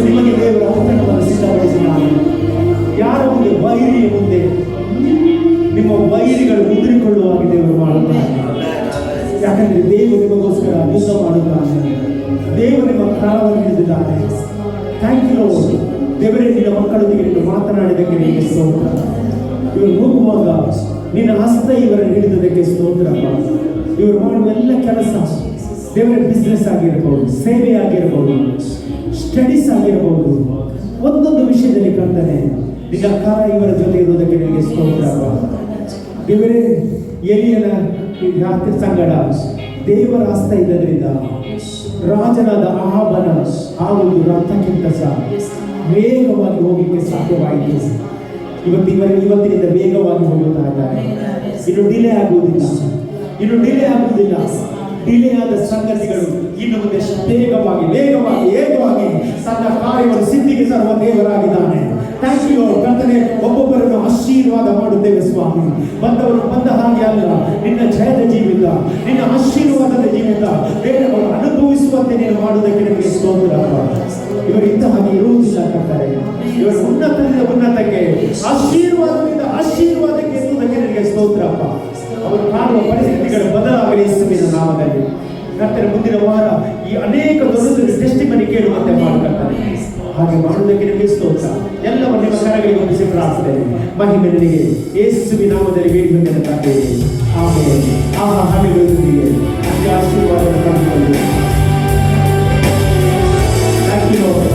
ನಿಮಗೆ ದೇವರ ಔತಣವನ್ನು ಸಿದ್ಧಪಡಿಸಿದ್ದಾರೆ. ಯಾರ ಮುಂದೆ? ವೈರಿಯ ಮುಂದೆ. ನಿಮ್ಮ ವೈರಿಗಳು ಮುದ್ರಿಕೊಳ್ಳುವಾಗಿ ದೇವರು ಮಾಡುತ್ತಾರೆ. ಯಾಕಂದ್ರೆ ದೇವರು ನಿಮಗೋಸ್ಕರ ಯುದ್ಧ ಮಾಡುತ್ತಾನೆ. ದೇವರು ನಿಮ್ಮ ಕಾಲವನ್ನು ಹಿಡಿದಿದ್ದಾನೆ. Thank you lord. ದೇವರೇ, ನಿನ್ನ ಮಕ್ಕಳೊಂದಿಗೆ ನೀನು ಮಾತನಾಡಿದಕ್ಕೆ ನಿನಗೆ ಸ್ತೋತ್ರ. ಇವರು ಹೋಗುವಾಗ ನಿನ್ನ ಹಸ್ತ ಇವರನ್ನು ಹಿಡಿದದಕ್ಕೆ ಸ್ತೋತ್ರ. ಇವರು ಮಾಡುವ ಎಲ್ಲ ಕೆಲಸ ದೇವರ ಬಿಸ್ನೆಸ್ ಆಗಿರಬಹುದು, ಸೇವೆ ಆಗಿರಬಹುದು, ಸ್ಟಡೀಸ್ ಆಗಿರಬಹುದು, ಒಂದೊಂದು ವಿಷಯದಲ್ಲಿ ಕರ್ತನೆ ನಿನ್ನ ಕರ ಇವರ ಜೊತೆ ಇರುವುದಕ್ಕೆ ನಿನಗೆ ಸ್ತೋತ್ರಪ್ಪ. ದೇವರೇ, ಎಲಿಯನ ಸಂಗಡ ದೇವರ ಹಸ್ತ ಇದ್ದದ್ರಿಂದ ರಾಜನಾದ ಅಹಾಬನ ಆ ಒಂದು ರಥಕ್ಕಿಂತ ಸಹ ವೇಗವಾಗಿ ಹೋಗಲಿಕ್ಕೆ ಸಾಧ್ಯವಾಯಿತು. ಇವತ್ತಿನಿಂದ ವೇಗವಾಗಿ ಹೋಗುತ್ತಾ ಇದ್ದಾರೆ. ಇನ್ನು ಡಿಲೇ ಆಗುವುದಿಲ್ಲ. ಡಿಲೇ ಆದ ಸಂಗತಿಗಳು ಇನ್ನು ಮುಂದೆ ವೇಗವಾಗಿ ತನ್ನ ಕಾರ್ಯವನ್ನು ಸಿದ್ಧಿಗೆ ತರುವ ದೇವರಾಗಿದ್ದಾನೆ. ಥ್ಯಾಂಕ್ ಯು ಕರ್ತನೆ. ಒಬ್ಬೊಬ್ಬರನ್ನು ಆಶೀರ್ವಾದ ಮಾಡುತ್ತೇವೆ ಸ್ವಾಮಿ. ಬಂದವರು ಬಂದ ಹಾಗೆ ಅಲ್ಲ, ನಿನ್ನ ಜಯದ ಜೀವಿತ, ನಿನ್ನ ಆಶೀರ್ವಾದದ ಜೀವಿತ ಬೇರೆಯವರು ಅನುಭವಿಸುವಂತೆ ನೀನು ಮಾಡುವುದಕ್ಕೆ ನಿಮಗೆ ಸ್ತೋತ್ರ. ಇವರು ಇಂಥ ಹಾಗೆ ಇರುವುದಿಲ್ಲ ಕರ್ತನೆ. ಇವರು ಉನ್ನತದಿಂದ ಉನ್ನತಕ್ಕೆ, ಆಶೀರ್ವಾದದಿಂದ ಆಶೀರ್ವಾದಕ್ಕೆ ಎತ್ತುವುದಕ್ಕೆ ನಿನಗೆ ಸ್ತೋತ್ರಪ್ಪ. ಅವರು ಕಾಣುವ ಪರಿಸ್ಥಿತಿಗಳು ಬದಲಾಗಲಿ ಯೇಸುವಿನ ನಾಮದಲ್ಲಿ. ಕರ್ತನೆ, ಮುಂದಿನ ವಾರ ಈ ಅನೇಕ ದೊಡ್ಡ ಟೆಸ್ಟಿಮನಿ ಕೇಳುವಂತೆ ಮಾಡುತ್ತಾರೆ. ಹಾಗೆ ಮಾಡುವುದಕ್ಕೆ ನಿಮಗೆ ಸ್ತೋತ್ರ. ಎಲ್ಲವನ್ನು ನಿಮ್ಮ ಕರಗಳಿಗೆ ಹೊಂದಿಸಿ ಪ್ರಾರ್ಥನೆ. ಮಹಿಮೆ ನಿನಗೆ ಯೇಸುವಿನ ನಾಮದಲ್ಲಿ ಬೇಡಿ ಬಂದ ತಂದೆಯೇ, ಆಮೆನ್. ಹಲ್ಲೆಲೂಯಾ. ನಿಮಗೆ ಆಶೀರ್ವಾದವನ್ನು ಪಡೆದುಕೊಳ್ಳಿ. Thank you lord.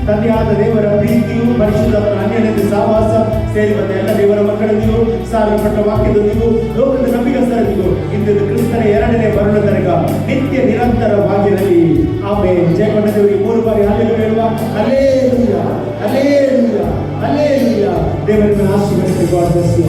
ತಂದೆಯಾದ ದೇವರ ಪ್ರೀತಿಯು, ಪರಿಶುದ್ಧರ ಅನ್ಯೋನ್ಯತೆ ಸಹವಾಸ ಸೇರಿ ಬಂದ ಎಲ್ಲ ದೇವರ ಮಕ್ಕಳಿಗೂ, ಸಾರಲ್ಪಟ್ಟ ವಾಕ್ಯದೊಂದಿಗೂ, ಲೋಕದ ನಂಬಿಗಸ್ತರಿಗೂ ಇಂದು ಕ್ರಿಸ್ತನ ಎರಡನೇ ಬರುಣ ತನಕ ನಿತ್ಯ ನಿರಂತರವಾಗಿರಲಿ. ಆಮೇಲೆ ಜಯಕೊಂಡ ದೇವರಿಗೆ 3 ಬಾರಿ ಹಲ್ಲೆಲೂಯಾ ಹೇಳುವ. Hallelujah, hallelujah, hallelujah. ದೇವರನ್ನು ಆಶೀರ್ವದಿಸಿ. God bless you.